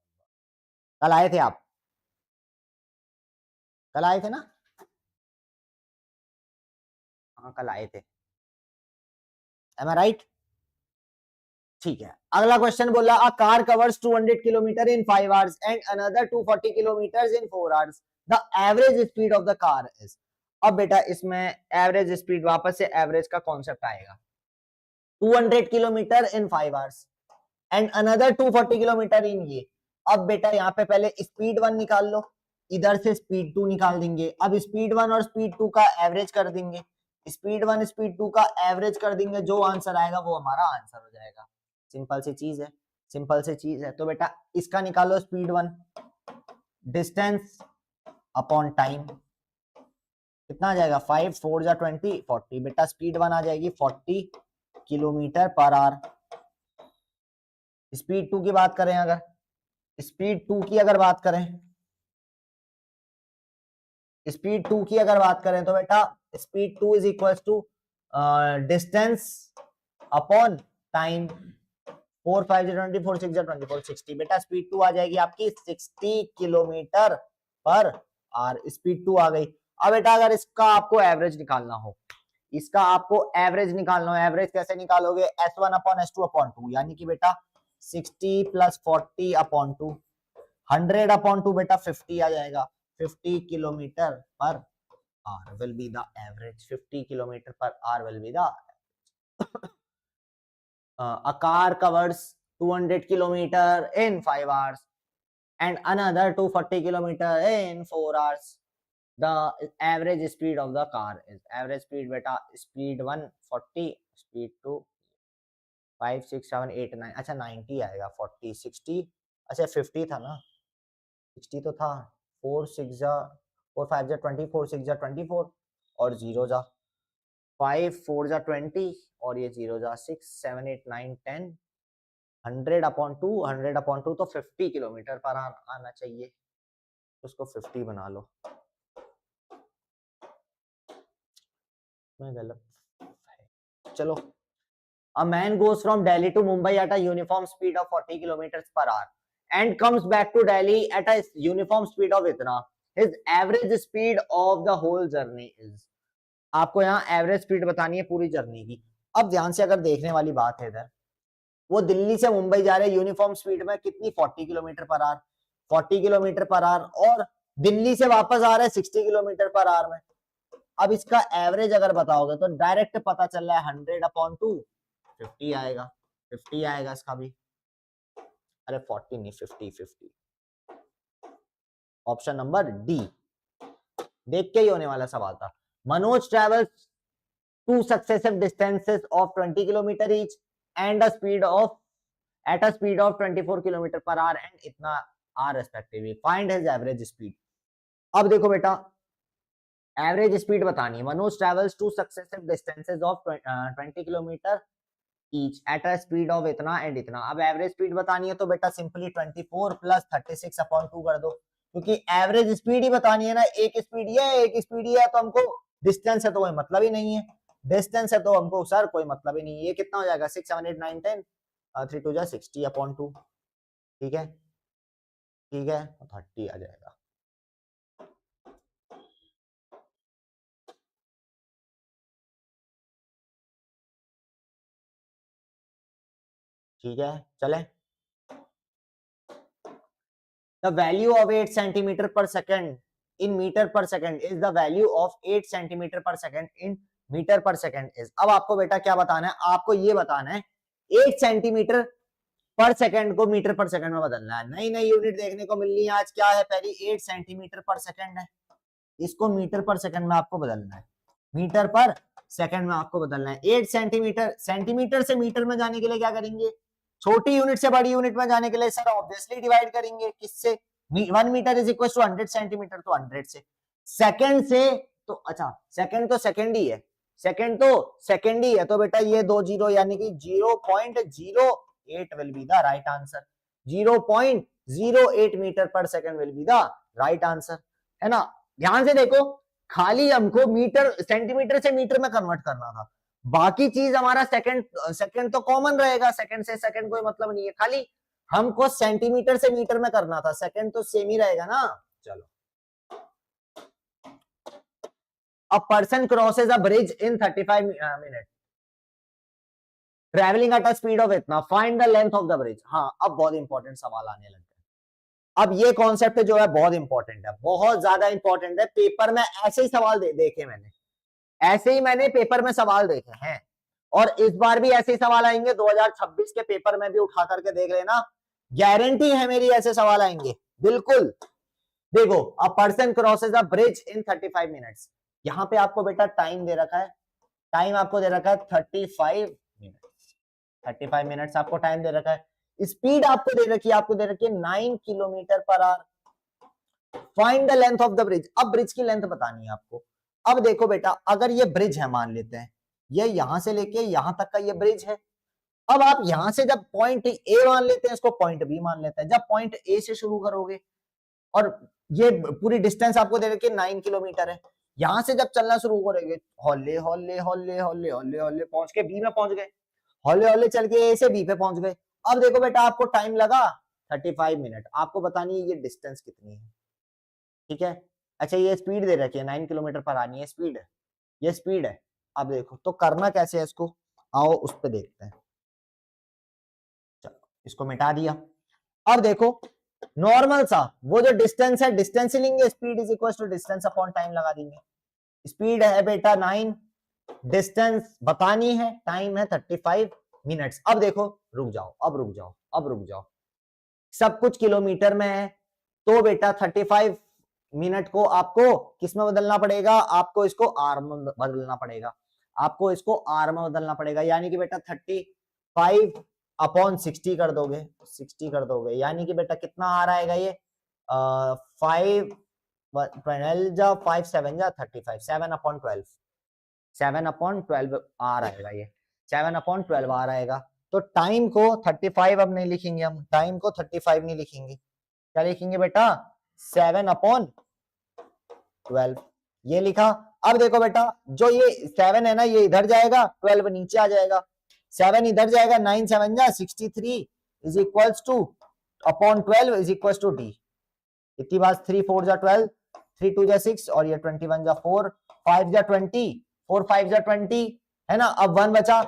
कल आए थे आप, कल आए थे ना, हाँ कल आए थे, एम आई राइट, ठीक है। अगला क्वेश्चन बोला, a car covers 200 kilometre in 5 hours and another 240 kilometre in 4 hours, the average speed of the car is. अब बेटा इसमें एवरेज स्पीड, वापस से एवरेज का कॉन्सेप्ट आएगा। 200 kilometre in 5 hours and another 240 kilometre इन ये। अब बेटा यहाँ पे पहले स्पीड 1 निकाल लो, इधर से स्पीड 2 निकाल देंगे। अब स्पीड 1 और स्पीड 2 का एवरेज कर देंगे, स्पीड 1 स्पीड 2 का एवरेज कर देंगे, जो आंसर आएगा वो हमारा आंसर हो जाएगा। सिंपल सी चीज है, सिंपल सी चीज है। तो बेटा इसका निकालो, स्पीड 1 डिस्टेंस अपॉन टाइम, कितना आ जाएगा, 5 4 जा 20 40, बेटा स्पीड 1 आ जाएगी 40 किलोमीटर पर आवर। स्पीड 2 की बात करें, अगर स्पीड 2 की अगर बात करें, स्पीड 2 की अगर बात करें तो बेटा speed 2 is equal to distance upon time, 4 5 20 4 6 24 60, बेटा स्पीड 2 आ जाएगी आपकी 60 किलोमीटर पर आवर, स्पीड 2 आ गई। अब बेटा अगर इसका आपको एवरेज निकालना हो, इसका आपको एवरेज निकालना हो, एवरेज कैसे निकालोगे, S1 अपॉन S2 अपॉन 2, यानी कि बेटा 60 प्लस 40 अपॉन 2, 100 अपॉन 2 बेटा 50 आ जाएगा, 50 kilometre per hour will be the average, 50 kilometre per hour will be the a car covers 200 kilometer in 5 hours and another 240 kilometer in 4 hours. The average speed of the car is, average speed beta, speed 1 40, speed 2 5 6 7 8 9, अच्छा 90 आएगा, 40 60, अच्छा 50 था ना, 60 तो था, 4 6 जा 4 5 जा 24 6 जा 24 और 0 जा 5 4 जा 20 और ये 0 जा 6 7 8 9 10, 100 अपॉन 2, 100 अपॉन 2 तो 50 किलोमीटर पर आना चाहिए, उसको 50 बना लो, मैं गलत है। चलो, a man goes from Delhi to Mumbai at a uniform speed of 40 kilometers per hour and comes back to Delhi at a uniform speed of इतना, his average speed of the whole journey is। आपको यहाँ average speed बतानी है पूरी journey की। अब ध्यान से अगर देखने वाली बात है, इधर वो दिल्ली से मुंबई जा रहे हैं यूनिफॉर्म स्पीड में, कितनी 40 kilometre per our, 40 kilometre per our, और दिल्ली से वापस आ रहे हैं 60 किलोमीटर पर आवर में। अब इसका एवरेज अगर बताओगे तो डायरेक्ट पता चल रहा है 100 अपॉन 2 50 आएगा, 50 आएगा इसका भी, अरे 40 नहीं 50 50, ऑप्शन नंबर डी, देख के ही होने वाला सवाल था। Manoj travels two successive distances of 20 kilometre each and a speed of at a speed of 24 kilometre per hour and इतना are respectively, find his average speed. अब देखो बेटा एवरेज स्पीड बतानी है, Manoj travels two successive distances of 20 kilometre each at a speed of इतना and इतना। अब average speed बतानी है तो बेटा सिंपली 24 प्लस 36 अपॉन 2 कर दो, क्योंकि एवरेज स्पीड ही बतानी है ना, एक स्पीड ये है एक स्पीड ये है, तो हमको डिस्टेंस है तो कोई मतलब ही नहीं है, डिस्टेंस है तो हमको सर कोई मतलब ही नहीं है। ये कितना हो जाएगा 6 7 8 9 10 3 2 जा 60 अपॉन 2, ठीक है ठीक है, 30 आ जाएगा। ठीक है चले। The value of 8 centimeter per second in meter per second is the value of 8 centimeter per second in meter per second is। अब आपको बेटा क्या बताना है, आपको ये बताना है 8 सेंटीमीटर पर सेकंड को मीटर पर सेकंड में बदलना है। नई नई यूनिट देखने को मिल रही है आज, क्या है पहली 8 सेंटीमीटर पर सेकंड है, इसको मीटर पर सेकंड में आपको बदलना है, मीटर पर सेकंड में आपको बदलना है। 8 सेंटीमीटर, सेंटीमीटर से मीटर में जाने के लिए क्या करेंगे, छोटी यूनिट से बड़ी यूनिट में जाने के लिए सर ऑब्वियसली डिवाइड करेंगे, किससे, 1 metre is equal to 100 centimetre, तो 100 से। सेकंड से तो अच्छा सेकंड तो सेकंड ही है, सेकंड तो सेकंड ही है, तो बेटा ये 2 जीरो यानी कि 0.08 will be the right answer, 0.08 metre per second will be the right answer, है ना। ध्यान से देखो, खाली हमको मीटर सेंटीमीटर से मीटर में कन्वर्ट करना था, बाकी चीज हमारा सेकंड सेकंड तो कॉमन रहेगा, सेकंड से सेकंड कोई मतलब नहीं है, खाली हमको सेंटीमीटर से मीटर में करना था, सेकंड तो सेम ही रहेगा ना। चलो, a person crosses a bridge in 35 minute travelling at a speed of इतना, find the length of the bridge. हाँ अब बहुत इंपॉर्टेंट सवाल आने लगे। अब ये कॉन्सेप्ट जो है बहुत इंपॉर्टेंट है, बहुत ज्यादा इंपॉर्टेंट है, पेपर में ऐसे ही सवाल देखे मैंने, ऐसे ही मैंने पेपर में सवाल देखे हैं, और इस बार भी ऐसे ही सवाल आएंगे, 2026 के पेपर में भी उठा करके देख लेना, गारंटी है मेरी ऐसे सवाल आएंगे बिल्कुल। देखो, अ person crosses a bridge in 35 minutes, यहां पे आपको बेटा टाइम दे रखा है, टाइम आपको दे रखा है 35 मिनट्स, 35 मिनट्स आपको टाइम दे रखा है, स्पीड आपको दे रखी है, आपको दे रखी है 9 kilometre per our. Find the length of the bridge, अब ब्रिज की लेंथ बतानी है आपको। अब देखो बेटा, अगर ये ब्रिज है, मान लेते हैं ये यहां से लेके यहां तक का ये ब्रिज है, अब आप यहां से जब पॉइंट ए मान लेते हैं, इसको पॉइंट बी मान लेते हैं, जब पॉइंट ए से शुरू करोगे और ये पूरी डिस्टेंस आपको दे रखी है 9 किलोमीटर है, यहां से जब चलना शुरू करोगे, हौले हौले हौले हौले हौले हौले पहुंच के बी में पहुंच गए, हौले हौले चल के ए से बी पे पहुंच गए। अब देखो बेटा, आपको टाइम लगा 35 मिनट, आपको बतानी है ये डिस्टेंस कितनी है, ठीक है। अच्छा, ये स्पीड दे रखी है 9 किलोमीटर पर आनी है, स्पीड है, ये स्पीड है। अब देखो तो करना कैसे है इसको, आओ उस पर देखते हैं। चलो, इसको मिटा दिया। अब देखो, नॉर्मल सा वो जो डिस्टेंस है, डिस्टेंस ही लेंगे, speed is equal to distance upon time लगा देंगे। स्पीड है बेटा 9, डिस्टेंस बतानी है, टाइम है 35 मिनट्स। अब देखो, रुक जाओ, अब रुक जाओ, अब रुक जाओ, सब कुछ किलोमीटर में है, तो बेटा 35 मिनट को आपको किस में बदलना पड़ेगा, आपको इसको आर में बदलना पड़ेगा, आपको इसको आर में बदलना पड़ेगा, यानी कि बेटा 35 अपॉन 60 कर दोगे, 60 कर दोगे, यानी कि बेटा कितना आ रहा है ये 5 जा 5 7 जा 35, 7 अपॉन 12, 7 अपॉन 12 आ रहेगा, ये 7 अपॉन 12 आ रहेगा। तो टाइम को 35 अब नहीं लिखेंगे हम, टाइम को 35 नहीं लिखेंगे, क्या लिखेंगे बेटा 7 अपॉन 12, ये लिखा। अब देखो बेटा, जो ये 7 है ना, ये इधर जाएगा, 12 नीचे आ जाएगा, 7 इधर जाएगा, 9 7 जा 63 is equals to upon 12 is equals to D. इतनी बात, 3 4 जा 12, 3 2 जा 6 और ये 21 जा 4, 5 जा 20, 4 5 जा 20, है ना। अब 1 बचा,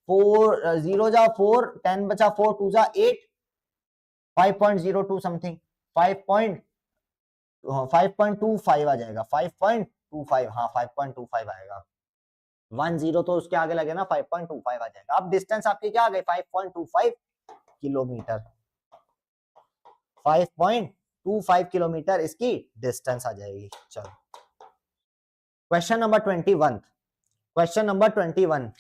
4 0 जा 4, 10 बचा, 4 2 जा 8, 5.02 समथिंग, 5.25 आ जाएगा, 5.25, हाँ 5.25 आएगा, 1 0 तो उसके आगे लगे ना, 5.25 आ जाएगा। अब डिस्टेंस आपकी क्या आ गई 5.25 किलोमीटर, 5.25 किलोमीटर इसकी डिस्टेंस आ जाएगी। चलो, question number 21, question number 21,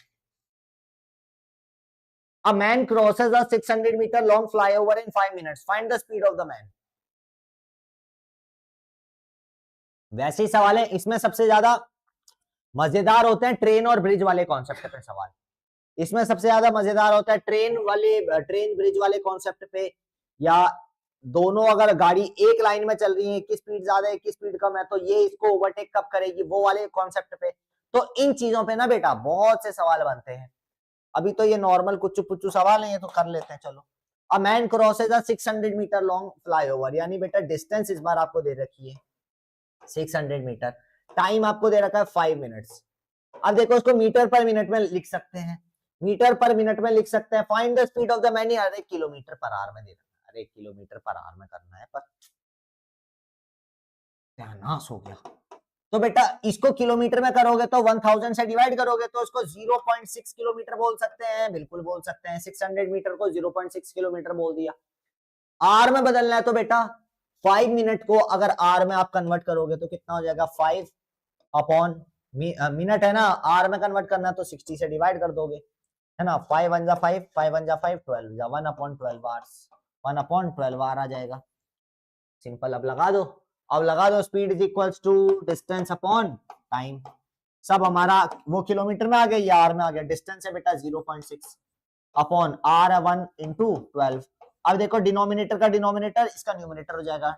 a man crosses a 600 meter long flyover in 5 minutes, find the speed of the man। वैसे ही सवाल है, इसमें सबसे ज्यादा मजेदार होते हैं ट्रेन और ब्रिज वाले कॉन्सेप्ट पे सवाल, इसमें सबसे ज्यादा मजेदार होता है ट्रेन ब्रिज वाले कॉन्सेप्ट पे, या दोनों अगर गाड़ी एक लाइन में चल रही है, एक की स्पीड ज्यादा है एक की स्पीड कम है, तो ये इसको ओवरटेक कब करेगी, वो वाले कॉन्सेप्ट पे। तो इन चीजों पे ना बेटा बहुत से सवाल बनते हैं। अभी तो ये नॉर्मल कुछ पुच्चू सवाल है, ये तो कर लेते हैं। चलो, a man crosses a 600 metre long flyover, यानी बेटा डिस्टेंस इस बार आपको दे रखी है 600 मीटर, टाइम आपको दे रखा है 5 मिनट्स। अब देखो इसको मीटर पर मिनट में लिख सकते हैं, मीटर पर मिनट में लिख सकते हैं। Find the speed of the man, अरे किलोमीटर पर आवर में दे रखा है, अरे किलोमीटर पर आवर में करना है, पर नाश हो गया। तो बेटा इसको किलोमीटर में करोगे तो 1000 से डिवाइड करोगे तो इसको 0.6 किलोमीटर बोल सकते हैं, बिल्कुल बोल सकते हैं। 600 मीटर को 0.6 किलोमीटर बोल दिया। आर में बदलना है तो बेटा 5 मिनट को अगर आर में आप कन्वर्ट करोगे तो कितना हो जाएगा, 5 अपॉन मिनट है ना, आर में कन्वर्ट करना तो 60 से डिवाइड कर दोगे, है ना। 5 1 जा 5, 5 1 जा 5, 12 जा 1 अपॉन 12 आवर्स, 1 अपॉन 12 आवर आ जाएगा। सिंपल। अब लगा दो, अब लगा दो speed is equals to distance upon time. सब हमारा वो किलोमीटर में आ गया, ये आर में आ गया। डिस्टेंस है बेटा 0.6 अपॉन आर 1 इंटू 12। अब देखो डिनोमिनेटर का डिनोमिनेटर, इसका न्यूमिनेटर हो जाएगा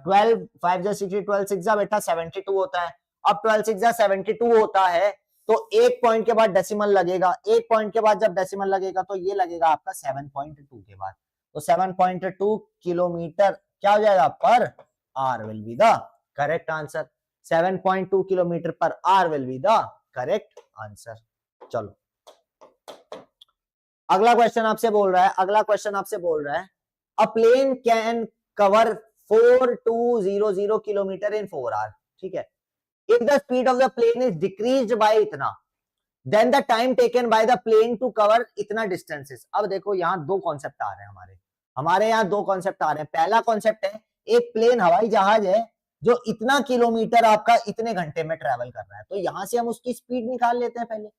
12, 5 जा 60, 12 6 जा बेटा 72 होता है। अब 12 6 जा 72 होता है तो एक पॉइंट के बाद डेसिमल लगेगा, एक पॉइंट के बाद जब डेसिमल लगेगा तो ये लगेगा आपका 7.2 के बाद। तो 7.2 किलोमीटर क्या हो जाएगा per hour will be the correct answer. 7.2 kilometre per hour will be the correct answer. चलो अगला क्वेश्चन आपसे बोल रहा है, अगला क्वेश्चन आपसे बोल रहा है a plane can cover 4200 kilometre in 4 hour, ठीक है। If the speed of the plane is decreased by इतना, then the time taken by the plane to cover इतना डिस्टेंसेस। अब देखो यहाँ दो कॉन्सेप्ट आ रहे हैं हमारे यहाँ दो कॉन्सेप्ट आ रहे हैं। पहला कॉन्सेप्ट है एक प्लेन हवाई जहाज है जो इतना किलोमीटर आपका इतने घंटे में ट्रेवल कर रहा है, तो यहां से हम उसकी स्पीड निकाल लेते हैं। पहले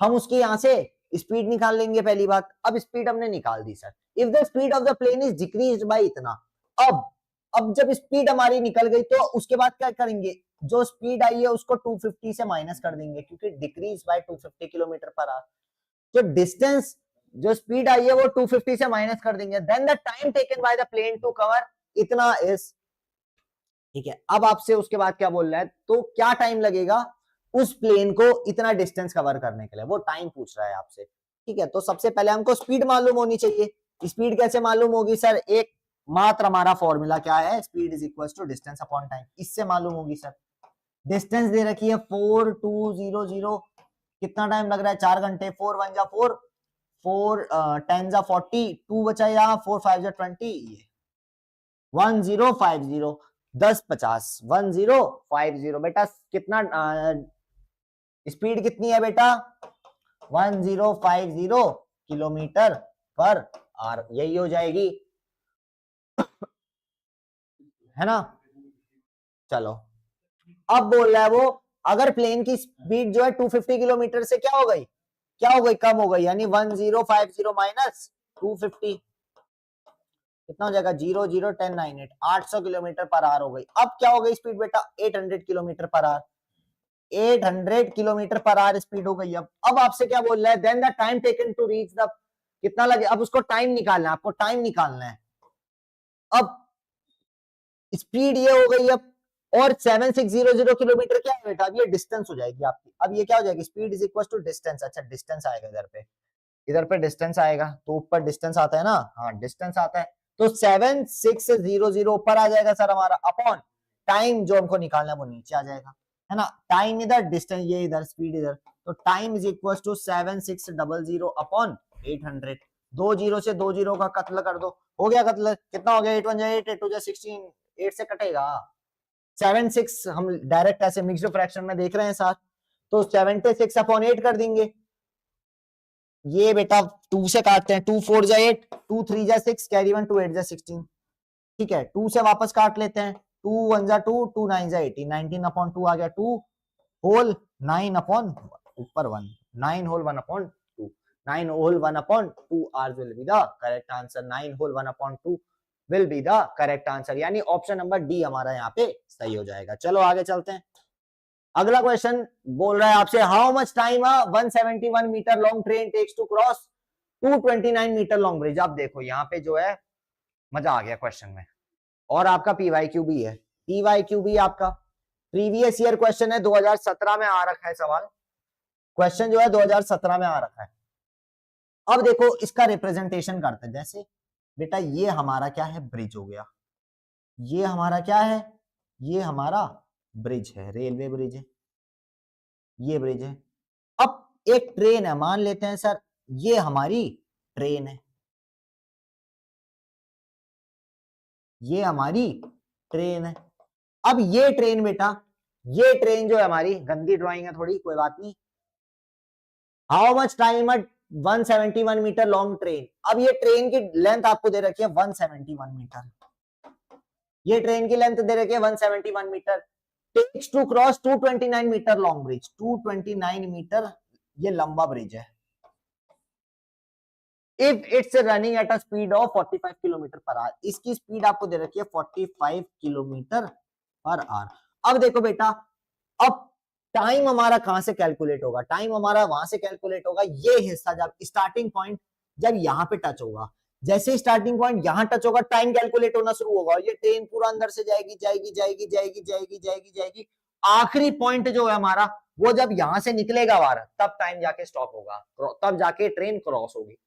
हम उसकी यहां से स्पीड निकाल लेंगे पहली बात। अब स्पीड हमने निकाल दी sir. If the speed of the plane is decreased by इतना, अब जब स्पीड हमारी निकल गई तो उसके बाद क्या करेंगे, जो स्पीड आई है उसको 250 से माइनस कर देंगे, क्योंकि decrease by 250 kilometre per hour. जो डिस्टेंस, जो स्पीड आई है वो 250 से माइनस कर देंगे। Then the time taken by the plane to cover इतना इज, ठीक है। अब आपसे उसके बाद क्या बोल रहा है, तो क्या टाइम लगेगा उस प्लेन को इतना डिस्टेंस कवर करने के लिए, वो टाइम पूछ रहा है आपसे, ठीक है। तो सबसे पहले हमको स्पीड मालूम होनी चाहिए। स्पीड कैसे मालूम होगी सर, एक मात्र हमारा फॉर्मूला क्या है, speed is equal to distance upon time, इससे मालूम होगी सर। डिस्टेंस दे रखी है 4200, कितना टाइम लग रहा है 4 घंटे। 4 1 जा 4, 4 10 जा 40, 2 बचा यहाँ, 4 5 जा 20, ये 1050 10 50 1050 बेटा। कितना स्पीड कितनी है बेटा 1050 किलोमीटर पर आवर, यही हो जाएगी, है ना। चलो अब बोल रहा है वो अगर प्लेन की स्पीड जो है 250 किलोमीटर से क्या हो गई, कम हो गई, यानी 1050 माइनस 250 कितना हो जाएगा 0010988, 800 किलोमीटर पर आवर हो गई। अब क्या हो गई स्पीड बेटा 800 kilometre per hour, 800 kilometre per hour speed हो गई। अब आपसे क्या बोल रहा है, then the time taken to reach the, कितना लगे, अब उसको टाइम निकालना है, आपको टाइम निकालना है। अब स्पीड ये हो गई, अब और 7600 किलोमीटर क्या है बेटा, अब ये डिस्टेंस हो जाएगी आपकी। अब ये क्या हो जाएगी, speed is equal to distance. अच्छा डिस्टेंस आएगा इधर पे डिस्टेंस आएगा, तो ऊपर डिस्टेंस आता है ना, हाँ डिस्टेंस आता है, तो 7600 ऊपर आ जाएगा सर हमारा, अपॉन टाइम जो हमको निकालना है वो नीचे आ जाएगा, है ना। टाइम इधर, डिस्टेंस ये इधर, स्पीड इधर, तो time is equal to 7600 upon 800। 2 zero से 2 जीरो का कत्ल कर दो, हो गया कत्ल, कितना हो गया 8 1 जा 8, 8 2 जा 16, 8 से कटेगा 7 6, हम डायरेक्ट ऐसे मिक्स्ड फ्रैक्शन में देख रहे हैं साथ, तो 76 अपॉन 8 कर देंगे। ये बेटा 2 से काटते हैं, 2 4 जा 8, 2 3 जा 6, कैरी 1 2 8 जा 16, ठीक है। 2 से वापस काट लेते हैं, 2 1 जा 2, 2 9 जा 18, 19 अपॉन 2 आ गया 2 होल 9 अपॉन ऊपर 1, 9 whole 1 upon 2, 9 whole 1 upon 2 hours will be the correct answer. 9 whole 1 upon 2 will be the correct answer, यानी ऑप्शन नंबर डी हमारा यहाँ पे सही हो जाएगा। चलो आगे चलते हैं। अगला क्वेश्चन बोल रहा है आपसे, how much time 171 metre long train takes to cross 229 metre long bridge. अब देखो यहाँ पे जो है मजा आ गया क्वेश्चन में, और आपका पीवाईक्यू भी है, पीवाईक्यू भी आपका प्रीवियस ईयर क्वेश्चन है, 2017 में आ रखा है सवाल, क्वेश्चन जो है 2017 में आ रखा है। अब देखो इसका रिप्रेजेंटेशन करते हैं, जैसे बेटा ये हमारा क्या है, ब्रिज हो गया, ये हमारा क्या है, ये हमारा ब्रिज है, रेलवे ब्रिज है, ये ब्रिज है। अब एक ट्रेन है, मान लेते हैं सर ये हमारी ट्रेन है, ये हमारी ट्रेन है। अब ये ट्रेन बेटा, ये ट्रेन जो है हमारी, गंदी ड्राइंग है थोड़ी, कोई बात नहीं। How much time at 171 metre long train. अब ये ट्रेन की लेंथ आपको दे रखी है 171 मीटर, ये ट्रेन की लेंथ दे रखी है 171 metre, takes to cross 229 metre long bridge, 229 metre ये लंबा ब्रिज है। If it's running at a speed of 45 kilometre per hour, इसकी स्पीड आपको दे रखी है 45 किलोमीटर पर आवर। अब देखो बेटा, अब टाइम हमारा कहां से कैलकुलेट होगा, टाइम हमारा वहां से कैलकुलेट होगा, ये हिस्सा जब स्टार्टिंग पॉइंट जब यहां पे टच होगा, जैसे स्टार्टिंग पॉइंट यहां टच होगा टाइम कैलकुलेट होना शुरू होगा, और ये ट्रेन पूरा अंदर से जाएगी जाएगी जाएगी जाएगी जाएगी जाएगी जाएगी, आखिरी पॉइंट जो है हमारा वो जब यहां से निकलेगा बाहर, तब टाइम जाके स्टॉप होगा, तब जाके ट्रेन क्रॉस होगी।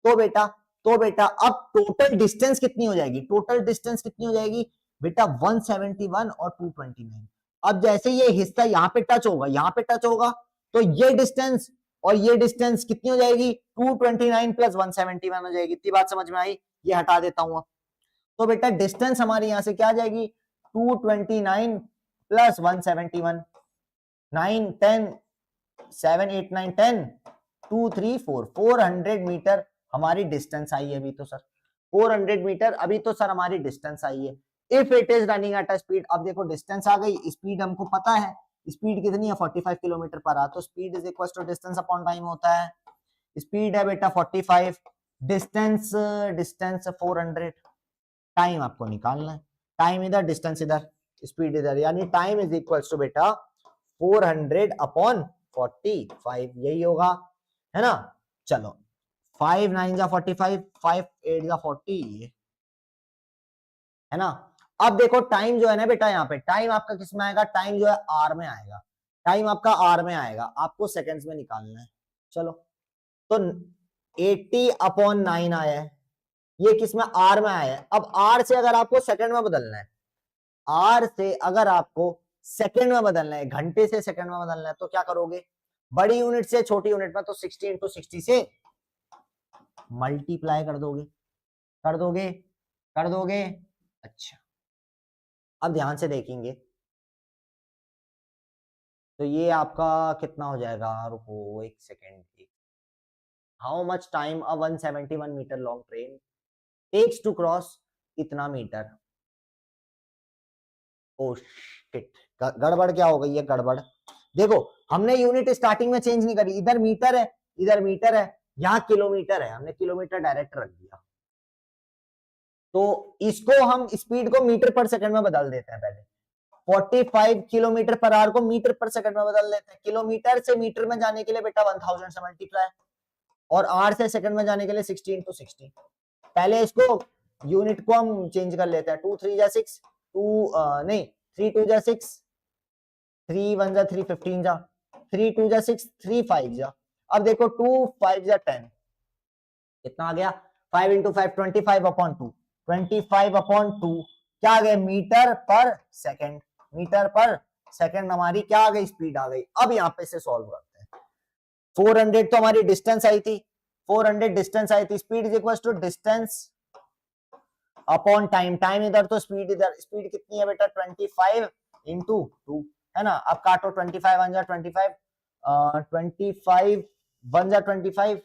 तो बेटा अब टोटल डिस्टेंस कितनी हो जाएगी, टोटल डिस्टेंस कितनी हो जाएगी बेटा 171 और 229। अब जैसे ये हिस्सा यहाँ पे टच होगा, यहाँ पे टच होगा, तो ये डिस्टेंस और ये डिस्टेंस कितनी हो जाएगी 229 प्लस 171 हो जाएगी। इतनी बात समझ में आई, ये हटा देता हूं। तो बेटा डिस्टेंस हमारी यहां से क्या आ जाएगी 229 प्लस 171, 9 10 7 8 9 10 2 3 4 400 मीटर हमारी डिस्टेंस आई है अभी तो सर, 400 मीटर अभी तो सर हमारी डिस्टेंस आई है। If it is running at a speed, अब देखो डिस्टेंस आ गई, स्पीड हमको पता है, स्पीड कितनी है 45 किलोमीटर पर आवर, तो speed is equal to distance upon time होता है, स्पीड है बेटा 45, डिस्टेंस डिस्टेंस 400, टाइम आपको निकालना है, टाइम इधर डिस्टेंस इधर स्पीड इधर, यानी टाइम इज इक्वल टू बेटा 400 अपॉन 45, यही होगा, है ना। चलो 5 9 जा 45, 5 8 जा 40, है ना। अब देखो टाइम जो है ना बेटा, यहाँ पे टाइम आपका किस में आएगा, टाइम जो है आर में आएगा, टाइम आपका आर में आएगा, आपको सेकंड्स में निकालना है। चलो तो 80 अपॉन 9 आया है, ये किस में आर में आया है। अब आर से अगर आपको सेकंड में बदलना है, आर से अगर आपको सेकंड में बदलना है, घंटे से सेकंड में बदलना है, तो क्या करोगे, बड़ी यूनिट से छोटी यूनिट में, तो 60 इंटू 60 से मल्टीप्लाई कर दोगे, कर दोगे, कर दोगे। अच्छा अब ध्यान से देखेंगे, तो ये आपका कितना हो जाएगा, रुको एक second, how much time a 171 metre long train takes to cross इतना मीटर। ओ शिट, गड़बड़ क्या हो गई है, गड़बड़ देखो, हमने यूनिट स्टार्टिंग में चेंज नहीं करी, इधर मीटर है, इधर मीटर है, यहाँ किलोमीटर है, हमने किलोमीटर डायरेक्ट रख दिया, तो इसको हम स्पीड को मीटर पर सेकंड में बदल देते हैं पहले, 45 किलोमीटर पर आवर को मीटर पर सेकंड में बदल देते हैं, किलोमीटर से मीटर में जाने के लिए बेटा 1000 से मल्टीप्लाई, और आर से सेकंड में जाने के लिए 60 इंटू 60। पहले इसको यूनिट को हम चेंज कर लेते हैं, 2 3 जा 6, 2 नहीं 3 2 जा 6, 3 1 जा 3 15 जा, 3 2 जा 6, 3 5 जा, अब देखो 2 5 जा 10, कितना आ गया 5 इंटू 5 25 अपॉन 2, 25 अपॉन 2 क्या आ गया metre per second, metre per second हमारी क्या आ गई, स्पीड आ गई। अब यहाँ पे से सॉल्व करते हैं, 400 तो हमारी डिस्टेंस आई थी, 400 डिस्टेंस आई थी, speed is equal to distance upon time, time इधर तो स्पीड इधर, स्पीड कितनी है बेटा 25 इंटू 2, है ना। अब काटो 25 1 जा 25, 25 1 जा 25,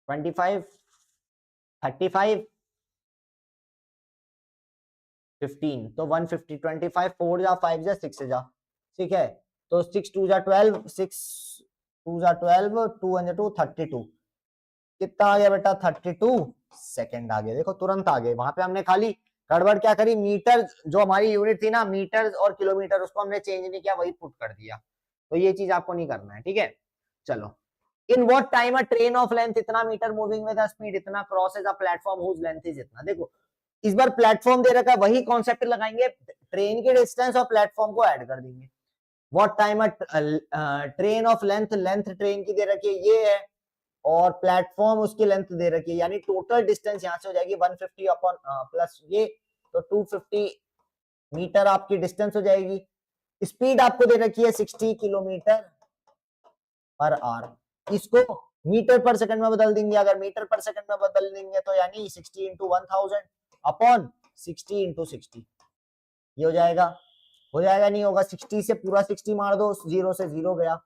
25 35 15, तो 150, 25 4 जा 5 जा 6 जा, ठीक है, तो 6 2 जा 12, 6 2 जा 12, 2 1 जा 2 32, कितना आ गया बेटा 32 सेकंड आ गया, देखो तुरंत आ गए, वहां पे हमने खाली गड़बड़ क्या करी, मीटर जो हमारी यूनिट थी ना, मीटर और किलोमीटर, उसको हमने चेंज नहीं किया, वही पुट कर दिया। तो ये चीज आपको नहीं करना है, ठीक है। चलो, in what time a train of length इतना मीटर मूविंग विद स्पीड इतना crosses a platform whose length is इतना। देखो इस बार प्लेटफॉर्म दे रखा है, वही कॉन्सेप्ट लगाएंगे, ट्रेन की डिस्टेंस और प्लेटफॉर्म को ऐड कर देंगे। What time train of length, length train की दे रखी है ये है, और प्लेटफॉर्म उसकी लेंथ दे रखी है, यानी टोटल डिस्टेंस यहां से हो जाएगी 150 अपॉन प्लस ये, तो 250 मीटर आपकी डिस्टेंस हो जाएगी। स्पीड आपको दे रखी है 60 किलोमीटर पर आवर, इसको मीटर पर सेकंड में बदल देंगे। अगर मीटर पर सेकंड में बदल देंगे तो यानी 60 इंटू 1000 अपॉन 60 इंटू 60, ये हो जाएगा, हो जाएगा नहीं होगा, 60 से पूरा 60 मार दो, 0 से 0 गया,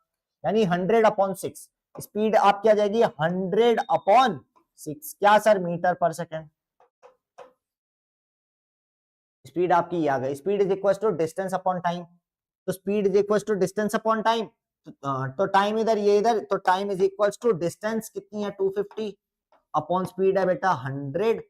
यानी 100 अपॉन 6, स्पीड आपकी आ जाएगी 100 अपॉन 6, क्या sir, metre per second. Speed आपकी ये आ गई, speed is equal to distance upon time, तो speed is equal to distance upon time, तो टाइम इधर ये इधर, तो time is equal to distance कितनी है 250 अपॉन स्पीड है बेटा 100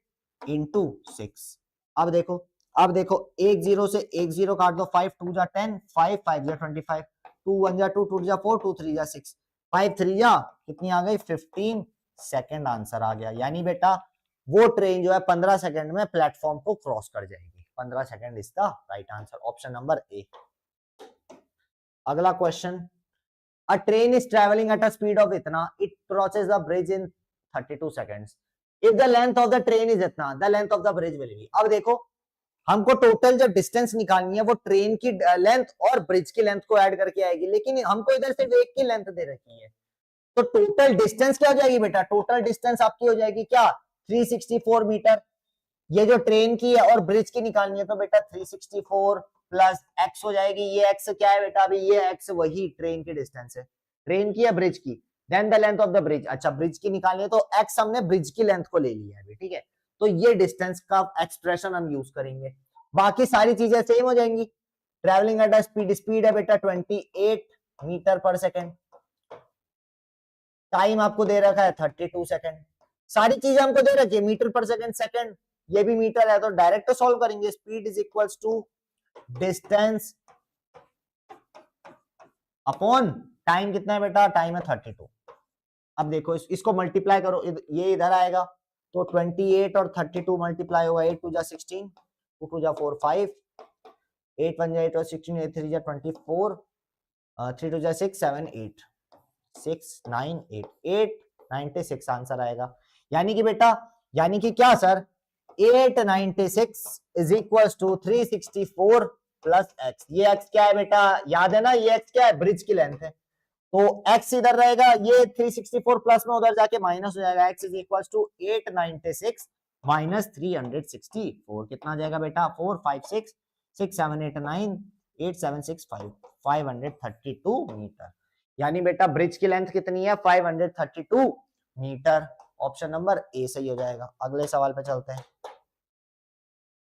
इंटू 6। अब देखो, अब देखो, एक जीरो से एक जीरो काट दो, 5 2 जा 10, 5 5 जा 25, 2 1 जा 2, 2 जा 4, 2 3 जा 6, 5 3 जा कितनी आ गई 15 सेकंड आंसर आ गया। यानी बेटा वो ट्रेन जो है 15 सेकंड में प्लेटफॉर्म को क्रॉस कर जाएगी, 15 second is the right answer, option number A. अगला question, a train is traveling at a speed of इतना, it crosses the bridge in 32 seconds, if the length of the train is इतना, the length of the bridge will be। अब देखो हमको total जो distance निकालनी है वो train की लेंथ और ब्रिज की लेंथ को ऐड करके आएगी, लेकिन हमको इधर सिर्फ एक की लेंथ दे रखी है, तो टोटल डिस्टेंस क्या हो जाएगी बेटा, टोटल डिस्टेंस आपकी हो जाएगी क्या 364 मीटर, ये जो ट्रेन की है और ब्रिज की निकालनी है, तो बेटा 364 प्लस एक्स हो जाएगी, ये एक्स क्या है बेटा, अभी ये एक्स वही ट्रेन की डिस्टेंस है, ट्रेन की या ब्रिज की, then the length of the bridge, अच्छा ब्रिज की निकालनी है तो एक्स हमने ब्रिज की लेंथ को ले लिया है, ठीक है, तो ये डिस्टेंस का एक्सप्रेशन हम यूज करेंगे, बाकी सारी चीजें सेम हो जाएंगी। ट्रेवलिंग एट स्पीड, स्पीड है बेटा 28 मीटर पर सेकेंड, टाइम आपको दे रखा है 32 सेकेंड, सारी चीजें हमको दे रखी है, मीटर पर सेकेंड, सेकेंड ये भी मीटर है, तो डायरेक्ट सॉल्व करेंगे, speed is equals to distance upon time, कितना है बेटा, टाइम है 32। अब देखो इसको मल्टीप्लाई करो, ये इधर आएगा, तो 28 और 32 मल्टीप्लाई होगा, 8 2 जा 16, 2 2 जा 4 5, 8 1 जा 8 और 16, 8 3 जा 24, 3 2 जा 6 7 8, 6 9 8 8 96 आंसर आएगा। यानी कि बेटा, यानी कि क्या sir, 896 is equal to 364 plus X, ये एक्स क्या है बेटा, याद है ना, ये एक्स क्या है, ब्रिज की लेंथ है, तो एक्स इधर रहेगा, ये 364 प्लस में उधर जाके माइनस हो जाएगा, X is equal to 896 minus 364, कितना आ जाएगा बेटा, 4 5 6 6 7 8 9 8 7 6 5 532 मीटर। यानी बेटा ब्रिज की लेंथ कितनी है, 532 मीटर, ऑप्शन नंबर ए सही हो जाएगा। अगले सवाल पे चलते हैं,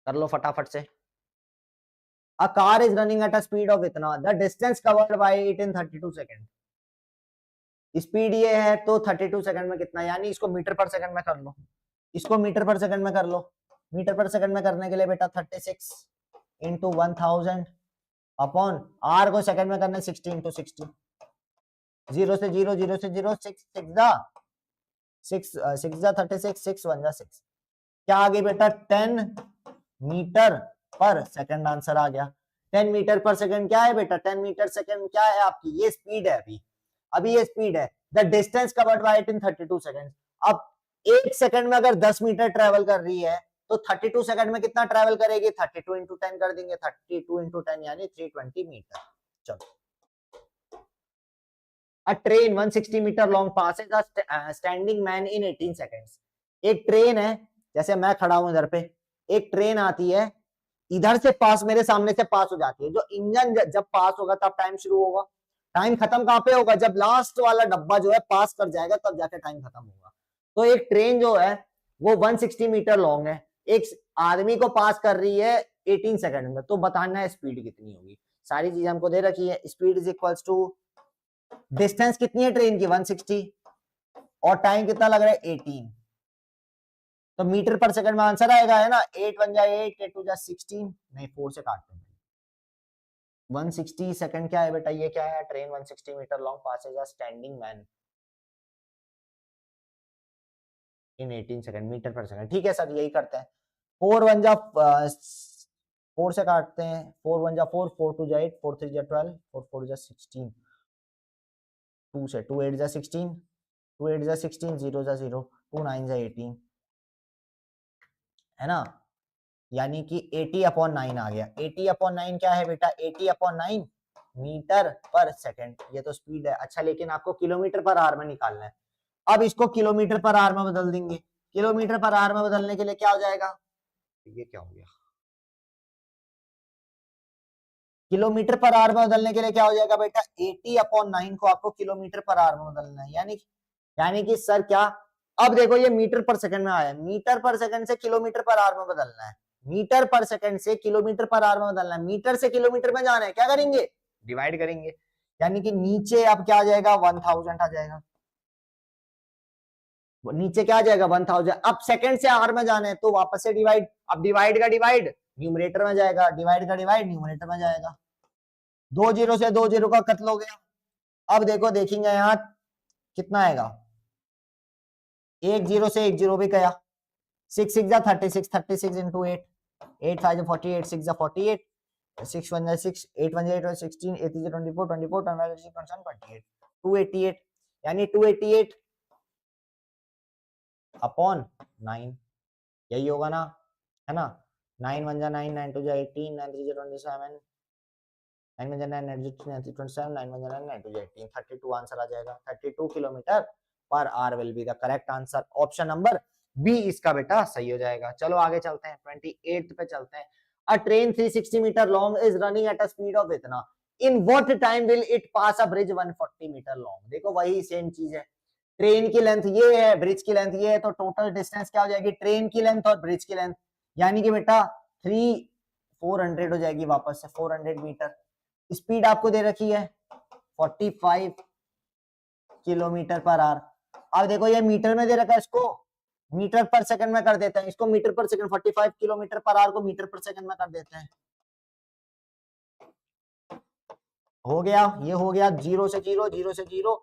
कर लो फटाफट से। A car is running at a speed of इतना, the distance covered by it in 32 second, speed ये है तो 32 सेकंड में कितना, यानी इसको मीटर पर सेकंड में कर लो, इसको मीटर पर सेकंड में कर लो, मीटर पर सेकंड में करने के लिए बेटा 36 इंटू 1000 अपॉन आर को सेकंड में करना 60 इंटू 60, 0 से 0 0 से 0 6 6 जा 36 6 1 जा 6, क्या आ गई बेटा 10 मीटर पर सेकंड आंसर आ गया। 10 मीटर पर सेकंड क्या है बेटा, 10 मीटर सेकंड क्या है आपकी, ये स्पीड है, अभी अभी ये स्पीड है, the distance covered by it in 32 second. अब एक सेकंड में अगर 10 मीटर ट्रेवल कर रही है तो 32 सेकंड में कितना ट्रेवल करेगी, 32 इंटू 10 कर देंगे, 32 इंटू 10 यानी 320 मीटर। चलो, a train 160 metre long passes a standing man in 18 seconds। एक ट्रेन है, जैसे मैं खड़ा हूं इधर पे, एक ट्रेन आती है, इधर से पास, मेरे सामने से पास हो जाती है, जो इंजन जब पास होगा तब टाइम शुरू होगा, टाइम खत्म कहां पे होगा, जब लास्ट वाला डब्बा जो है पास कर जाएगा तब जाके टाइम खत्म होगा। तो एक ट्रेन जो है वो 160 मीटर लॉन्ग है, एक आदमी को पास कर रही है 18 सेकंड में, तो बताना है स्पीड कितनी होगी। सारी चीजें हमको दे रखी है, speed is equals to distance कितनी है ट्रेन की 160 और टाइम कितना लग रहा है 18, तो मीटर पर सेकंड में आंसर आएगा, है ना। 8 1 जा 8, 8 2 जा 16, नहीं 4 से काटते हैं। 160 सेकंड क्या है बेटा, ये क्या है, train 160 metre long passes a standing man in 18 second, metre per second. ठीक है सर, यही करते हैं। 4 1 जा 4 से काटते हैं, 4 1 जा 4, 4 2 जा 8, 4 3 जा 12, 4 4 जा 16, 2 से 2 8 जा 16, 2 8 जा 16, 0 जा 0, 2 9 जा 18, है ना। यानी कि 80/9 आ गया। 80/9 क्या है बेटा, 80/9 मीटर पर सेकंड, ये तो स्पीड है। अच्छा, लेकिन आपको किलोमीटर पर आवर में निकालना है। अब इसको किलोमीटर पर आवर में बदल देंगे। किलोमीटर पर आवर में बदलने के लिए क्या हो जाएगा, ये क्या हो गया, किलोमीटर पर आवर में बदलने के लिए क्या हो जाएगा बेटा, 80/9 को आपको किलोमीटर पर आवर में बदलना है। यानी कि सर क्या, अब देखो ये मीटर पर सेकंड में आया, मीटर पर सेकंड से किलोमीटर पर आवर में बदलना है, मीटर पर सेकंड से किलोमीटर पर आवर में बदलना है, मीटर से किलोमीटर में जाना है, क्या करेंगे, डिवाइड करेंगे। यानी कि नीचे अब क्या आ जाएगा, 1000 आ जाएगा, नीचे क्या आ जाएगा 1000। अब सेकंड से आवर में जाना है तो वापस से डिवाइड, अब डिवाइड का डिवाइड न्यूमरेटर में जाएगा, डिवाइड का डिवाइड न्यूमरेटर में जाएगा, 2 जीरो से 2 जीरो का कत्ल हो गया। अब देखो देखेंगे यहाँ कितना आएगा, 1 जीरो से 1 जीरो भी गया, 6 6 जा 36, 36 इंटू 8, 8 5 जा 48, 6 जा 48, 6 1 जा 6, 8 1 जा 8, 16, 8 3 जा 24, 24 27 27 288, यानी 288 अपॉन 9, यही होगा ना, है ना। 9 1 जा 9, 9 2 जा 18, 9 3 जा 27, 9 1 जा 9, 9 2 जा 27, 9 1 जा 9, 9 2 जा 18, 32 आंसर आ जाएगा। 32 kilometre per hour will be the correct answer. Option number B इसका बेटा सही हो जाएगा। चलो आगे चलते हैं, 28 पे चलते हैं। A train 360 metre long is running at a speed of इतना, in what time will it pass a bridge 140 metre long. देखो वही सेम चीज है, ट्रेन की लेंथ ये है, ब्रिज की लेंथ ये है, तो टोटल डिस्टेंस क्या हो जाएगी, ट्रेन की लेंथ और ब्रिज की लेंथ, यानी कि बेटा 400 हो जाएगी, वापस से 400 मीटर। स्पीड आपको दे रखी है 45 किलोमीटर पर आवर। अब देखो ये मीटर में दे रखा है, इसको मीटर पर सेकंड में कर देते हैं, इसको metre per second, 45 kilometre per our को मीटर पर सेकंड में कर देते हैं। हो गया, ये हो गया, 0 से 0, 0 से 0,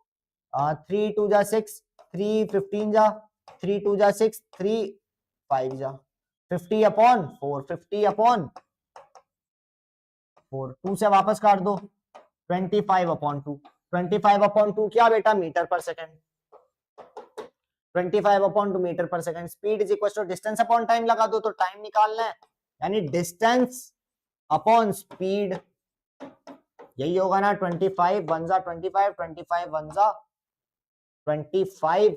3 2 जा 6, 3 15 जा, 3 2 जा 6, 3 5 जा 50/4, 50/4, 2 से वापस काट दो, 25/2, 25/2 क्या बेटा, metre per second, 25/2 metre per second. Speed is equal to distance upon time लगा दो तो टाइम निकालना है, यानी डिस्टेंस अपॉन स्पीड, यही होगा ना। 25 1 जा 25, 25 1 जा 25,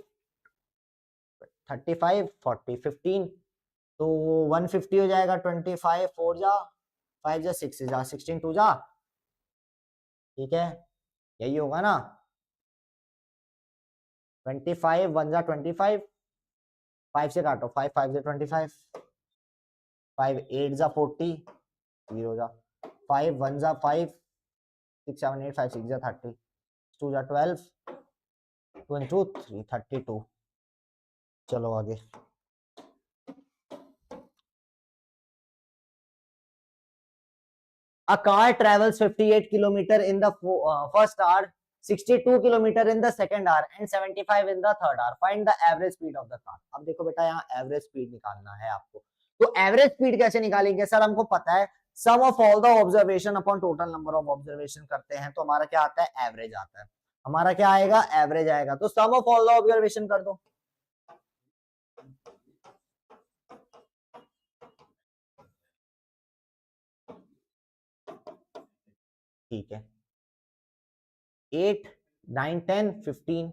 35 40 15, तो 150 हो जाएगा। 25 4 जा 5 जा 6 जा 16 2 जा, ठीक है, यही होगा ना। 25 1 जा 25, 5 से काटो, 5 5 जा 25, 5 8 जा 40, 0 जा 5 1 जा 5, 6 7 8 5 6 जा 30, 2 जा 12, 2 2 3 32। चलो आगे, a car travels 58 kilometer in the first hour, 62 kilometer in the second hour and 75 in the third hour. Find the average speed of the car. अब देखो बेटा यहाँ एवरेज स्पीड निकालना है आपको, तो एवरेज स्पीड कैसे निकालेंगे सर, हमको पता है sum of all the observation upon total number of observation करते हैं, तो हमारा क्या आता है, एवरेज आता है। हमारा क्या आएगा, एवरेज आएगा, तो सम ऑफ ऑल द ऑब्जर्वेशन कर दो। ठीक है, 8 9 10 15,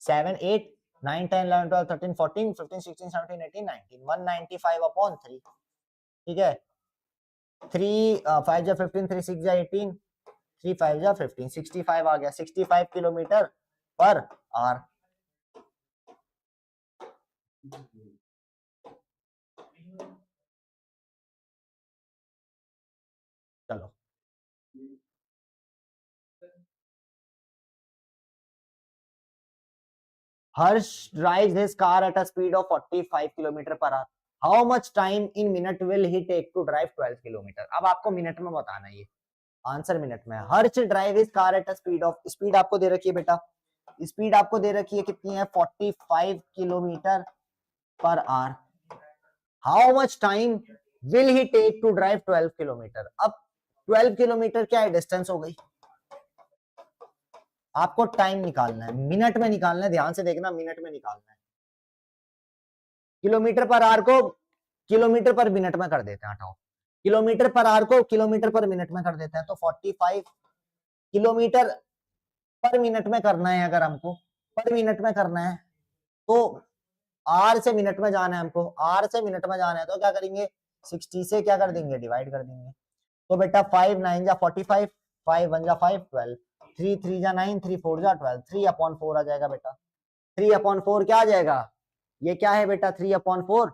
7 8 9 10 11 12 13 14 15 16 17 18 19, 195/3, ठीक है। 3 5 जा 15, 3 6 जा 18, 3 5 जा 15, 65 आ गया, 65 किलोमीटर पर आवर। चलो हर्ष drives his car at a speed of 45 kilometre per our. How much time in minute will he take to drive 12 kilometre? अब आपको मिनट में बताना है, ये आंसर मिनट में. हर्ष drive his car at a speed of, speed आपको दे रखी है बेटा, स्पीड आपको दे रखी है कितनी है, 45 kilometre per hour. How much time will he take to drive 12 kilometre? अब 12 किलोमीटर क्या है, डिस्टेंस हो गई. आपको टाइम निकालना है, मिनट में निकालना है, ध्यान से देखना, मिनट में निकालना है. किलोमीटर पर आवर को किलोमीटर पर मिनट में कर देते हैं, हटाओ. किलोमीटर पर आवर को किलोमीटर पर मिनट में कर देते हैं, तो 45 किलोमीटर पर मिनट में करना है. अगर हमको पर मिनट में करना है तो आर से मिनट में जाना है, हमको आर से मिनट में जाना है, तो क्या करेंगे, 60 से क्या कर देंगे, डिवाइड कर देंगे. तो बेटा 5 9 जा 45, 5 1 जा 5 12, 3 3 जा 9, 3 4 जा 12, 3/4 आ जाएगा बेटा. 3/4 क्या आ जाएगा, ये क्या है बेटा, 3/4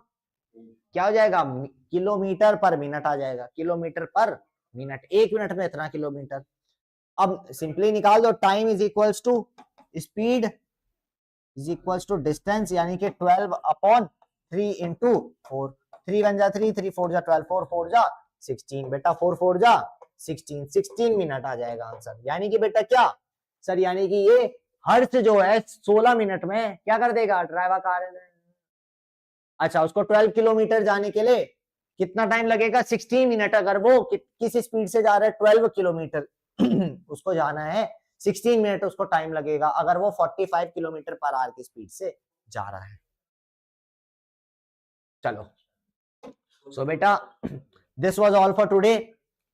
क्या हो जाएगा, किलोमीटर पर मिनट आ जाएगा. किलोमीटर पर मिनट, एक मिनट में इतना किलोमीटर. अब सिंपली निकाल दो, time is equals to speed is equals to distance, यानी कि 12/3 इंटू 4. 3 1 जा 3, 3 4 जा 12, 4 4 जा 16 बेटा, 4 4 जा 16, 16 मिनट आ जाएगा आंसर. यानी कि बेटा क्या सर, यानी कि ये हर्ष जो है 16 मिनट में क्या कर देगा, ड्राइवर कार. अच्छा, उसको 12 किलोमीटर जाने के लिए कितना टाइम लगेगा, 16 मिनट. अगर वो किस स्पीड से जा रहा है, 12 किलोमीटर उसको जाना है, 16 मिनट उसको टाइम लगेगा. अगर वो 45 किलोमीटर पर आवर की स्पीड से जा रहा है. चलो, सो बेटा this was all for today.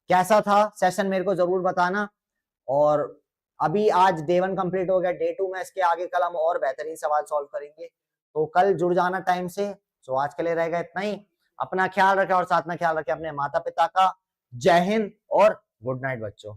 कैसा था सेशन मेरे को जरूर बताना. और अभी आज डे 1 कंप्लीट हो गया, डे 2 में इसके आगे कल हम और बेहतरीन सवाल सॉल्व करेंगे. तो कल जुड़ जाना टाइम से. सो आज के लिए रहेगा इतना ही. अपना ख्याल रखें और साथ में ख्याल रखें अपने माता पिता का. जय हिंद और गुड नाइट बच्चों.